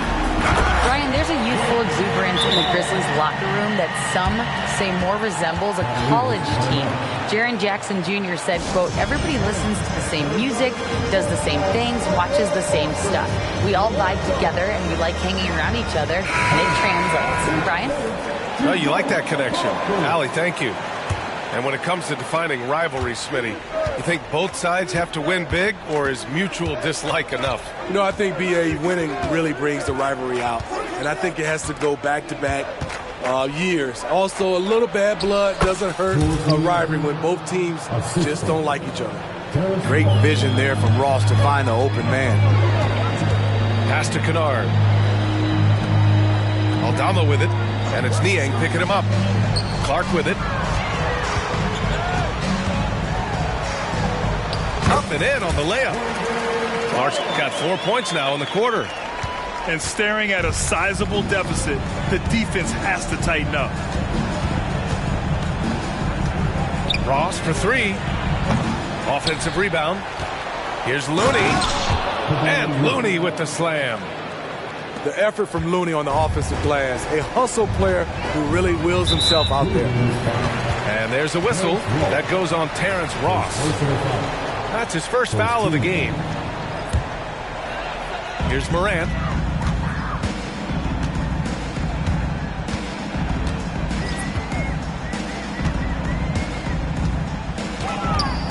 Brian, there's a youthful exuberance in the Grizzlies locker room that some say more resembles a college team. Jaren Jackson Jr. said, quote, everybody listens to the same music, does the same things, watches the same stuff. We all vibe together and we like hanging around each other, and it translates. Brian? Oh, you like that connection. Allie, thank you. And when it comes to defining rivalry, Smitty, you think both sides have to win big, or is mutual dislike enough? You know, I think BA winning really brings the rivalry out. And I think it has to go back-to-back years. Also, a little bad blood doesn't hurt a rivalry when both teams just don't like each other. Great vision there from Ross to find the open man. Pass to Kennard. Aldama with it, and it's Niang picking him up. Clark with it. Up and in on the layup. Clark's got 4 points now in the quarter. And staring at a sizable deficit, the defense has to tighten up. Ross for 3. Offensive rebound. Here's Looney. And Looney with the slam. The effort from Looney on the offensive glass. A hustle player who really wills himself out there. And there's a whistle. That goes on Terrence Ross. That's his first foul of the game. Here's Morant.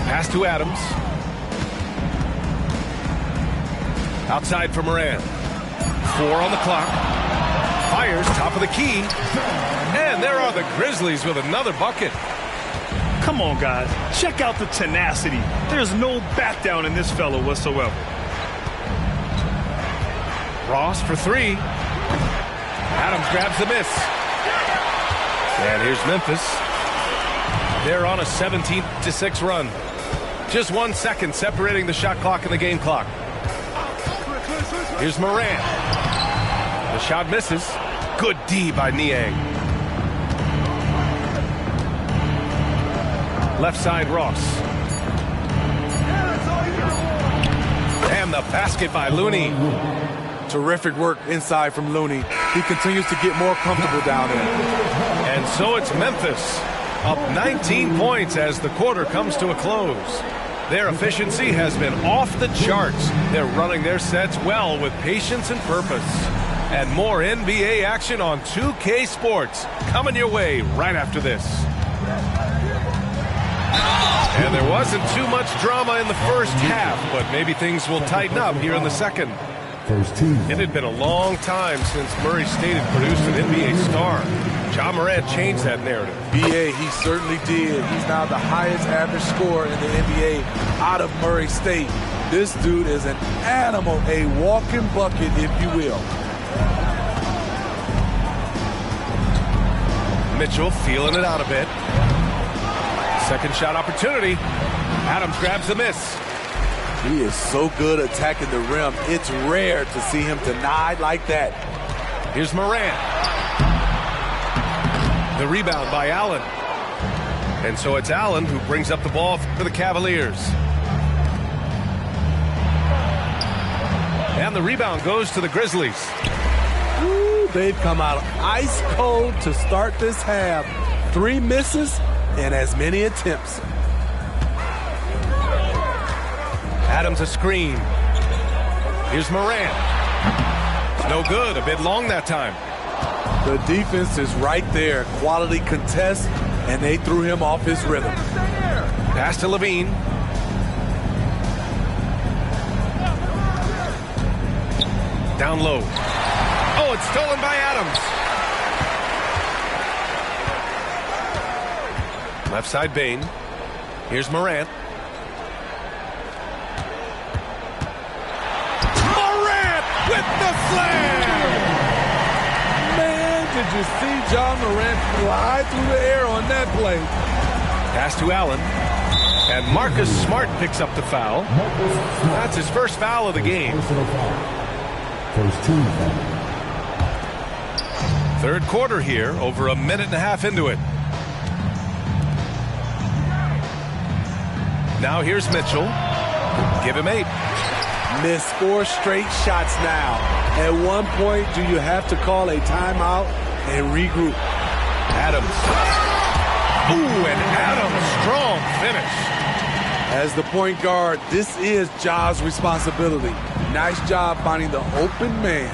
Pass to Adams. Outside for Morant. 4 on the clock. Fires, top of the key. And there are the Grizzlies with another bucket. Come on, guys. Check out the tenacity. There's no back down in this fellow whatsoever. Ross for 3. Adams grabs the miss. And here's Memphis. They're on a 17-6 run. Just 1 second separating the shot clock and the game clock. Here's Morant. The shot misses. Good D by Niang. Left side, Ross. And the basket by Looney. Terrific work inside from Looney. He continues to get more comfortable down there. And so it's Memphis up 19 points as the quarter comes to a close. Their efficiency has been off the charts. They're running their sets well with patience and purpose. And more NBA action on 2K Sports coming your way right after this. And there wasn't too much drama in the first half, but maybe things will tighten up here in the second. It had been a long time since Murray State had produced an NBA star. Ja Morant changed that narrative. B.A., he certainly did. He's now the highest average scorer in the NBA out of Murray State. This dude is an animal, a walking bucket, if you will. Mitchell feeling it out a bit. Second shot opportunity. Adams grabs the miss. He is so good attacking the rim. It's rare to see him denied like that. Here's Morant. The rebound by Allen. And so it's Allen who brings up the ball for the Cavaliers. And the rebound goes to the Grizzlies. Ooh, they've come out ice cold to start this half. 3 misses and as many attempts. Adams a screen. Here's Morant. No good. A bit long that time. The defense is right there. Quality contest, and they threw him off his rhythm. Pass to Levine. Down low. Oh, it's stolen by Adams. Left side, Bain. Here's Morant. With the slam! Man, did you see Ja Morant fly through the air on that play? Pass to Allen. And Marcus Smart picks up the foul. That's his first foul of the game. Third quarter here, over a minute and a half into it. Now here's Mitchell. Give him 8. Missed 4 straight shots now. At one point, do you have to call a timeout and regroup? Adams. Ooh, and Adams, strong finish. As the point guard, this is Ja's responsibility. Nice job finding the open man.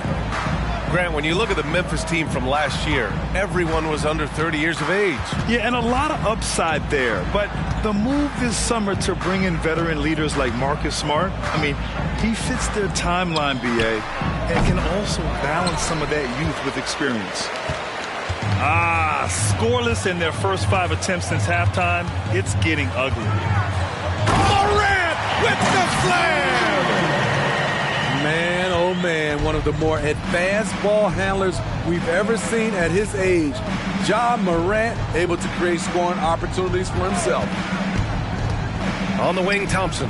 Grant, when you look at the Memphis team from last year, everyone was under 30 years of age. Yeah, and a lot of upside there. But the move this summer to bring in veteran leaders like Marcus Smart, I mean, he fits their timeline, B.A., and can also balance some of that youth with experience. Scoreless in their first 5 attempts since halftime. It's getting ugly. Morant with the slam! Man, oh man, one of the more advanced ball handlers we've ever seen at his age. Ja Morant able to create scoring opportunities for himself. On the wing, Thompson.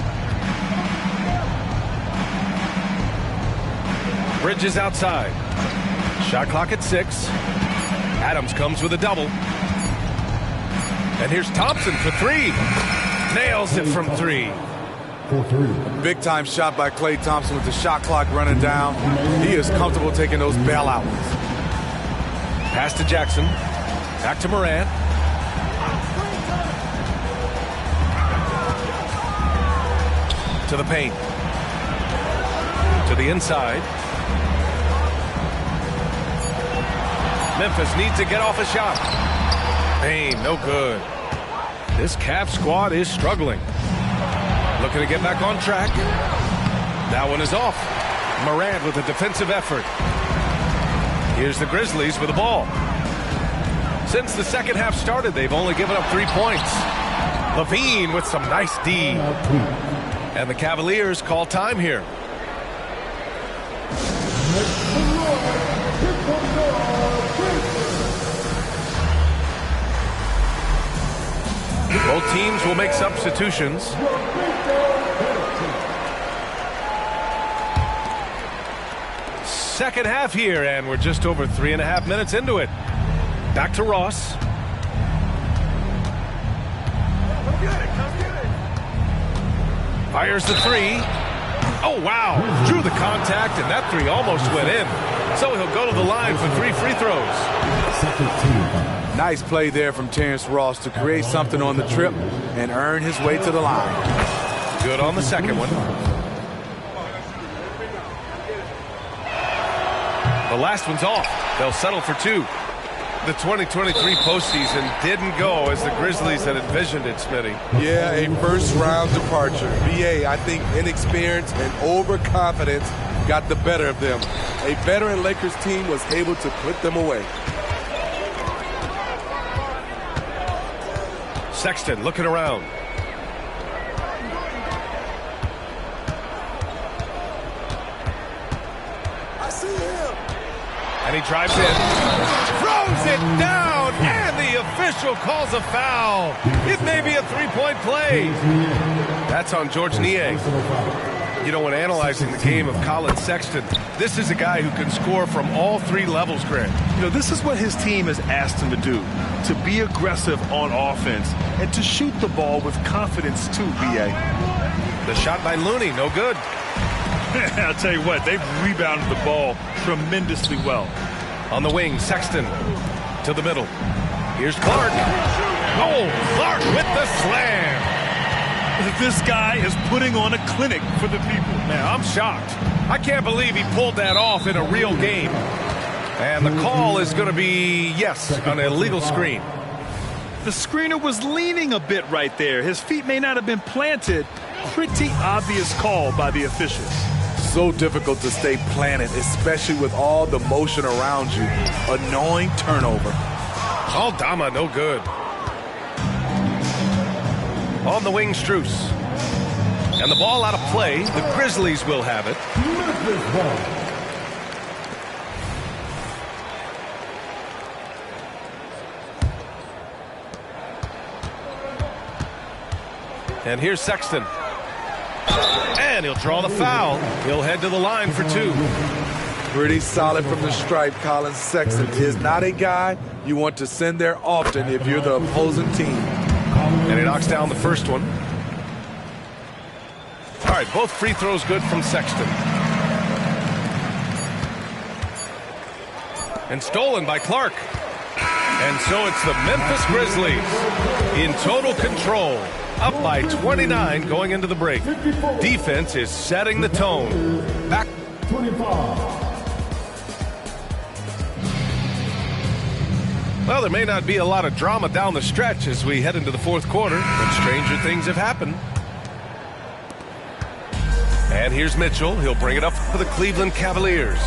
Bridges outside. Shot clock at 6. Adams comes with a double. And here's Thompson for 3. Nails it from 3. Big time shot by Klay Thompson with the shot clock running down. He is comfortable taking those bailouts. Pass to Jackson. Back to Morant. To the paint. To the inside. Memphis needs to get off a shot. Payne, no good. This Cavs squad is struggling. Looking to get back on track. That one is off. Morant with a defensive effort. Here's the Grizzlies with the ball. Since the second half started, they've only given up 3 points. Levine with some nice D. And the Cavaliers call time here. Both teams will make substitutions. Second half here, and we're just over 3.5 minutes into it. Back to Ross. Fires the three. Oh, wow. Drew the contact, and that three almost went in. So he'll go to the line for 3 free throws. Nice play there from Terrence Ross to create something on the trip and earn his way to the line. Good on the second one. The last one's off. They'll settle for 2. The 2023 postseason didn't go as the Grizzlies had envisioned it, Smitty. Yeah, a first-round departure. BA, I think inexperience and overconfidence got the better of them. A veteran Lakers team was able to put them away. Sexton looking around. I see him. And he drives in. Throws it down, and the official calls a foul. It may be a 3-point play. That's on George Niang. You know, when analyzing the game of Colin Sexton, this is a guy who can score from all 3 levels, Grant. You know, this is what his team has asked him to do, to be aggressive on offense and to shoot the ball with confidence too, B.A. The shot by Looney, no good. I'll tell you what, they've rebounded the ball tremendously well. On the wing, Sexton to the middle. Here's Clark. Oh, Clark with the slam. This guy is putting on a clinic for the people. Man, I'm shocked. I can't believe he pulled that off in a real game. And the call is going to be, yes, an illegal screen. The screener was leaning a bit right there. His feet may not have been planted. Pretty obvious call by the officials. So difficult to stay planted, especially with all the motion around you. Annoying turnover. Aldama, no good. On the wing, Strus. And the ball out of play. The Grizzlies will have it. And here's Sexton. And he'll draw the foul. He'll head to the line for 2. Pretty solid from the stripe. Colin Sexton is not a guy you want to send there often if you're the opposing team. And he knocks down the first one. All right, both free throws good from Sexton. And stolen by Clark. And so it's the Memphis Grizzlies in total control. Up by 29 going into the break. Defense is setting the tone. Back. 25. Well, there may not be a lot of drama down the stretch as we head into the fourth quarter, but stranger things have happened. And here's Mitchell. He'll bring it up for the Cleveland Cavaliers.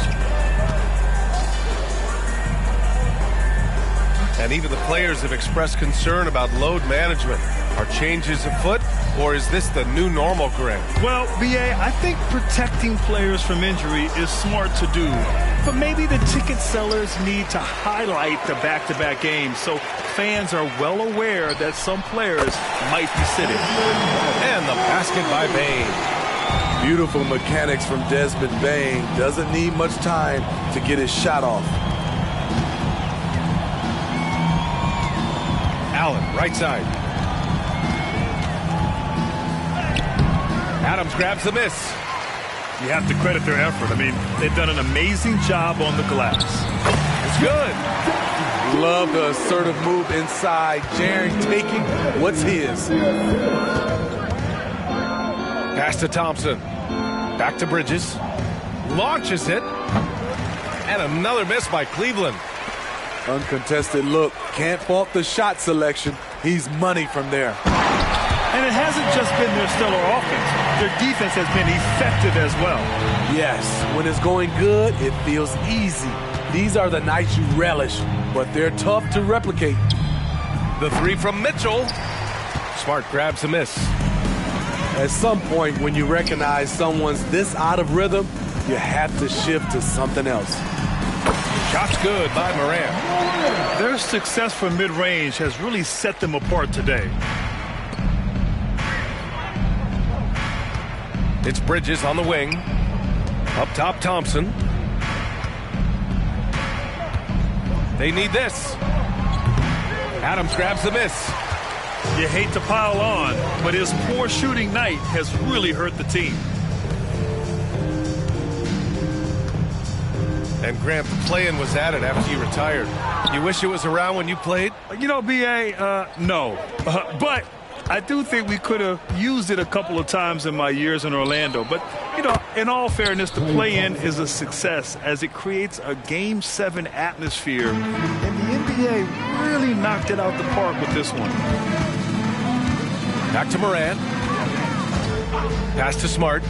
And even the players have expressed concern about load management. Are changes afoot, or is this the new normal, Greg? Well, B.A., I think protecting players from injury is smart to do. But maybe the ticket sellers need to highlight the back-to-back games so fans are well aware that some players might be sitting. And the basket by Bane. Beautiful mechanics from Desmond Bane. Doesn't need much time to get his shot off. Allen, right side. Adams grabs the miss. You have to credit their effort. I mean, they've done an amazing job on the glass. It's good. Love the assertive move inside. Jaren taking what's his. Pass to Thompson. Back to Bridges. Launches it. And another miss by Cleveland. Uncontested look. Can't fault the shot selection. He's money from there. And it hasn't just been their stellar offense. Their defense has been effective as well. Yes, when it's going good, it feels easy. These are the nights you relish, but they're tough to replicate. The three from Mitchell. Smart grabs a miss. At some point, when you recognize someone's this out of rhythm, you have to shift to something else. Shot's good by Morant. Their success from mid-range has really set them apart today. It's Bridges on the wing. Up top, Thompson. They need this. Adams grabs the miss. You hate to pile on, but his poor shooting night has really hurt the team. And Grant, the play-in was added after you retired. You wish it was around when you played? You know, B.A., no. But I do think we could have used it a couple of times in my years in Orlando. But, you know, in all fairness, the play-in is a success as it creates a Game 7 atmosphere. And the NBA really knocked it out the park with this one. Back to Morant. Pass to Smart.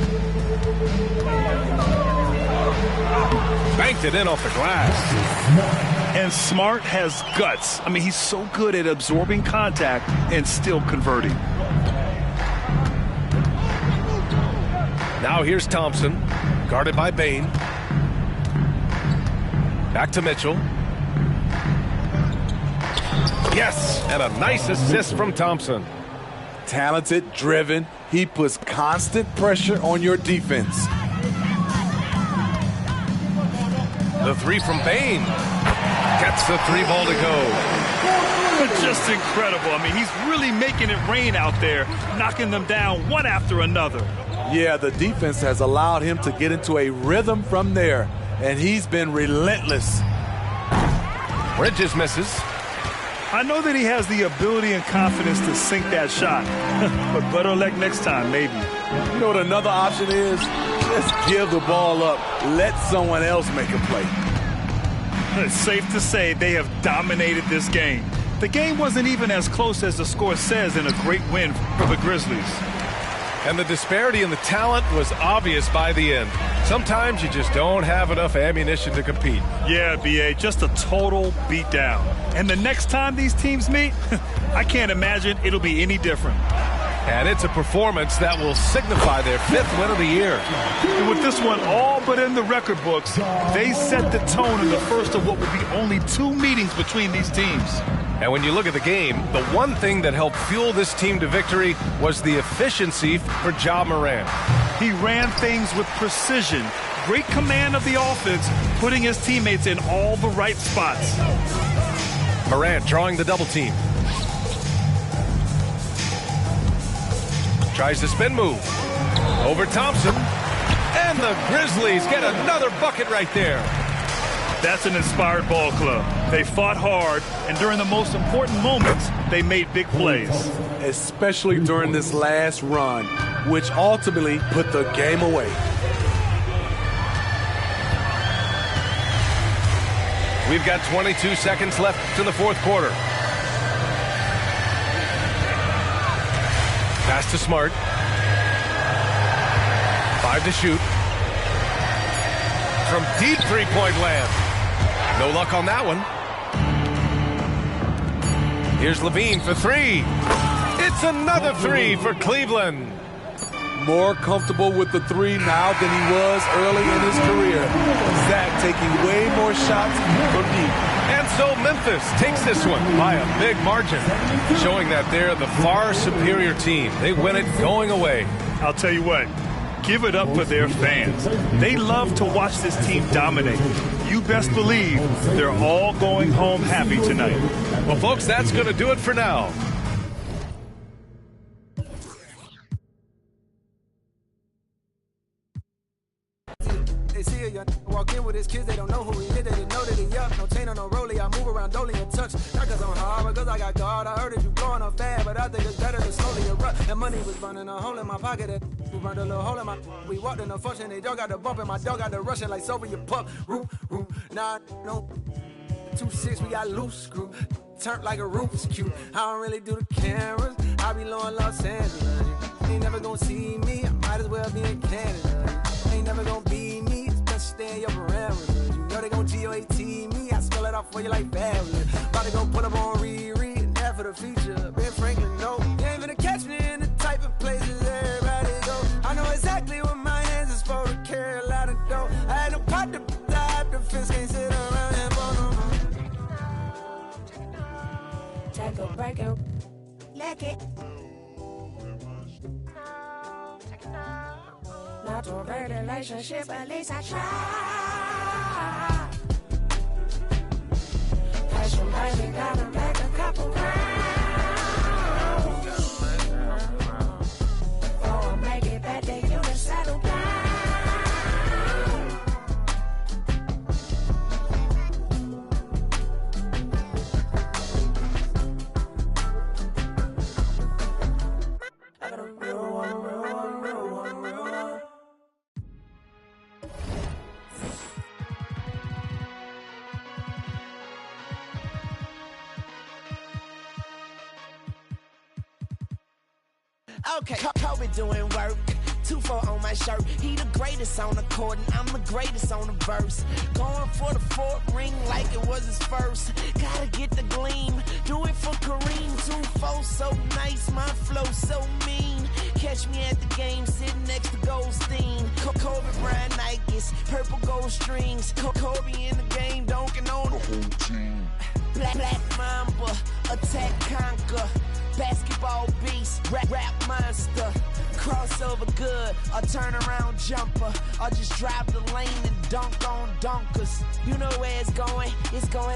Banked it in off the glass. And Smart has guts. I mean, he's so good at absorbing contact and still converting. Now here's Thompson, guarded by Bain. Back to Mitchell. Yes, and a nice assist from Thompson. Talented, driven. He puts constant pressure on your defense. The three from Bain. Gets the three ball to go. Just incredible. I mean, he's really making it rain out there, knocking them down one after another. Yeah, the defense has allowed him to get into a rhythm from there, and he's been relentless. Bridges misses. I know that he has the ability and confidence to sink that shot, but better luck next time, maybe. You know what another option is? Just give the ball up. Let someone else make a play. It's safe to say they have dominated this game. The game wasn't even as close as the score says in a great win for the Grizzlies. And the disparity in the talent was obvious by the end. Sometimes you just don't have enough ammunition to compete. Yeah, B.A., just a total beatdown. And the next time these teams meet, I can't imagine it'll be any different. And it's a performance that will signify their 5th win of the year. And with this one all but in the record books, they set the tone in the first of what will be only 2 meetings between these teams. And when you look at the game, the one thing that helped fuel this team to victory was the efficiency for Ja Morant. He ran things with precision, great command of the offense, putting his teammates in all the right spots. Morant drawing the double team. Tries the spin move. Over Thompson. And the Grizzlies get another bucket right there. That's an inspired ball club. They fought hard, and during the most important moments, they made big plays. Especially during this last run, which ultimately put the game away. We've got 22 seconds left to the 4th quarter. Pass to Smart. 5 to shoot. From deep three-point land. No luck on that one. Here's Levine for 3. It's another 3 for Cleveland. More comfortable with the 3 now than he was early in his career. Zach taking way more shots from deep. And so Memphis takes this one by a big margin, showing that they're the far superior team. They win it going away. I'll tell you what, give it up for their fans. They love to watch this team dominate. You best believe they're all going home happy tonight. Well, folks, that's going to do it for now. They see a young walk in with his kids, they don't know who he is, they didn't know that he up. No chain on no rollie, I move around I'm dolly and touch. Not cause I'm hard, but cause I got God. I heard that you blowing up fast, but I think it's better to slowly erupt. And money was burning a hole in my pocket. Who burned a little hole in my. We walked in the function, they dog got the bump, and my dog got the rushing like Soviet pup. Root, nah, no. 2-6, we got loose screw. Turned like a Rubik's Cube. I don't really do the cameras. I be low in Los Angeles. Ain't never gonna see me. I might as well be in Canada. Ain't never gonna be me. It's best stay in your parameters. You know they gon' GOAT me. I spell it out for you like family. About to go pull up on Riri and that for the feature. Ben Franklin, no. You ain't gonna catch me in the type of places everybody go. I know exactly what my hands is for to carry a lot of dough. I had no pot to dive. The fence can't sit around and bone. Take a break and lick it. Not to a great relationship, at least I try. Passion, baby, gotta make a couple rounds. Before I make it back, then you can settle down. I got a real one. Okay, Kobe doing work. 2-4 on my shirt. He the greatest on the court, and I'm the greatest on the verse. Going for the fourth ring like it was his first. Gotta get the gleam. Do it for Kareem. 2-4 so nice, my flow so mean. Catch me at the game, sitting next to Goldstein. Kobe Bryant Nikes, purple gold strings. Kobe in the game, dunking on the whole team. Black Mamba, attack conquer. Basketball beast, rap monster. Crossover good, a turnaround jumper. Or just drive the lane and dunk on dunkers. You know where it's going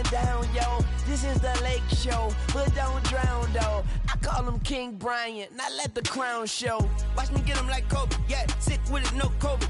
down, yo. This is the Lake Show, but don't drown, though. I call him King Bryant, not let the crown show. Watch me get him like Kobe, yeah, sick with it, no Kobe.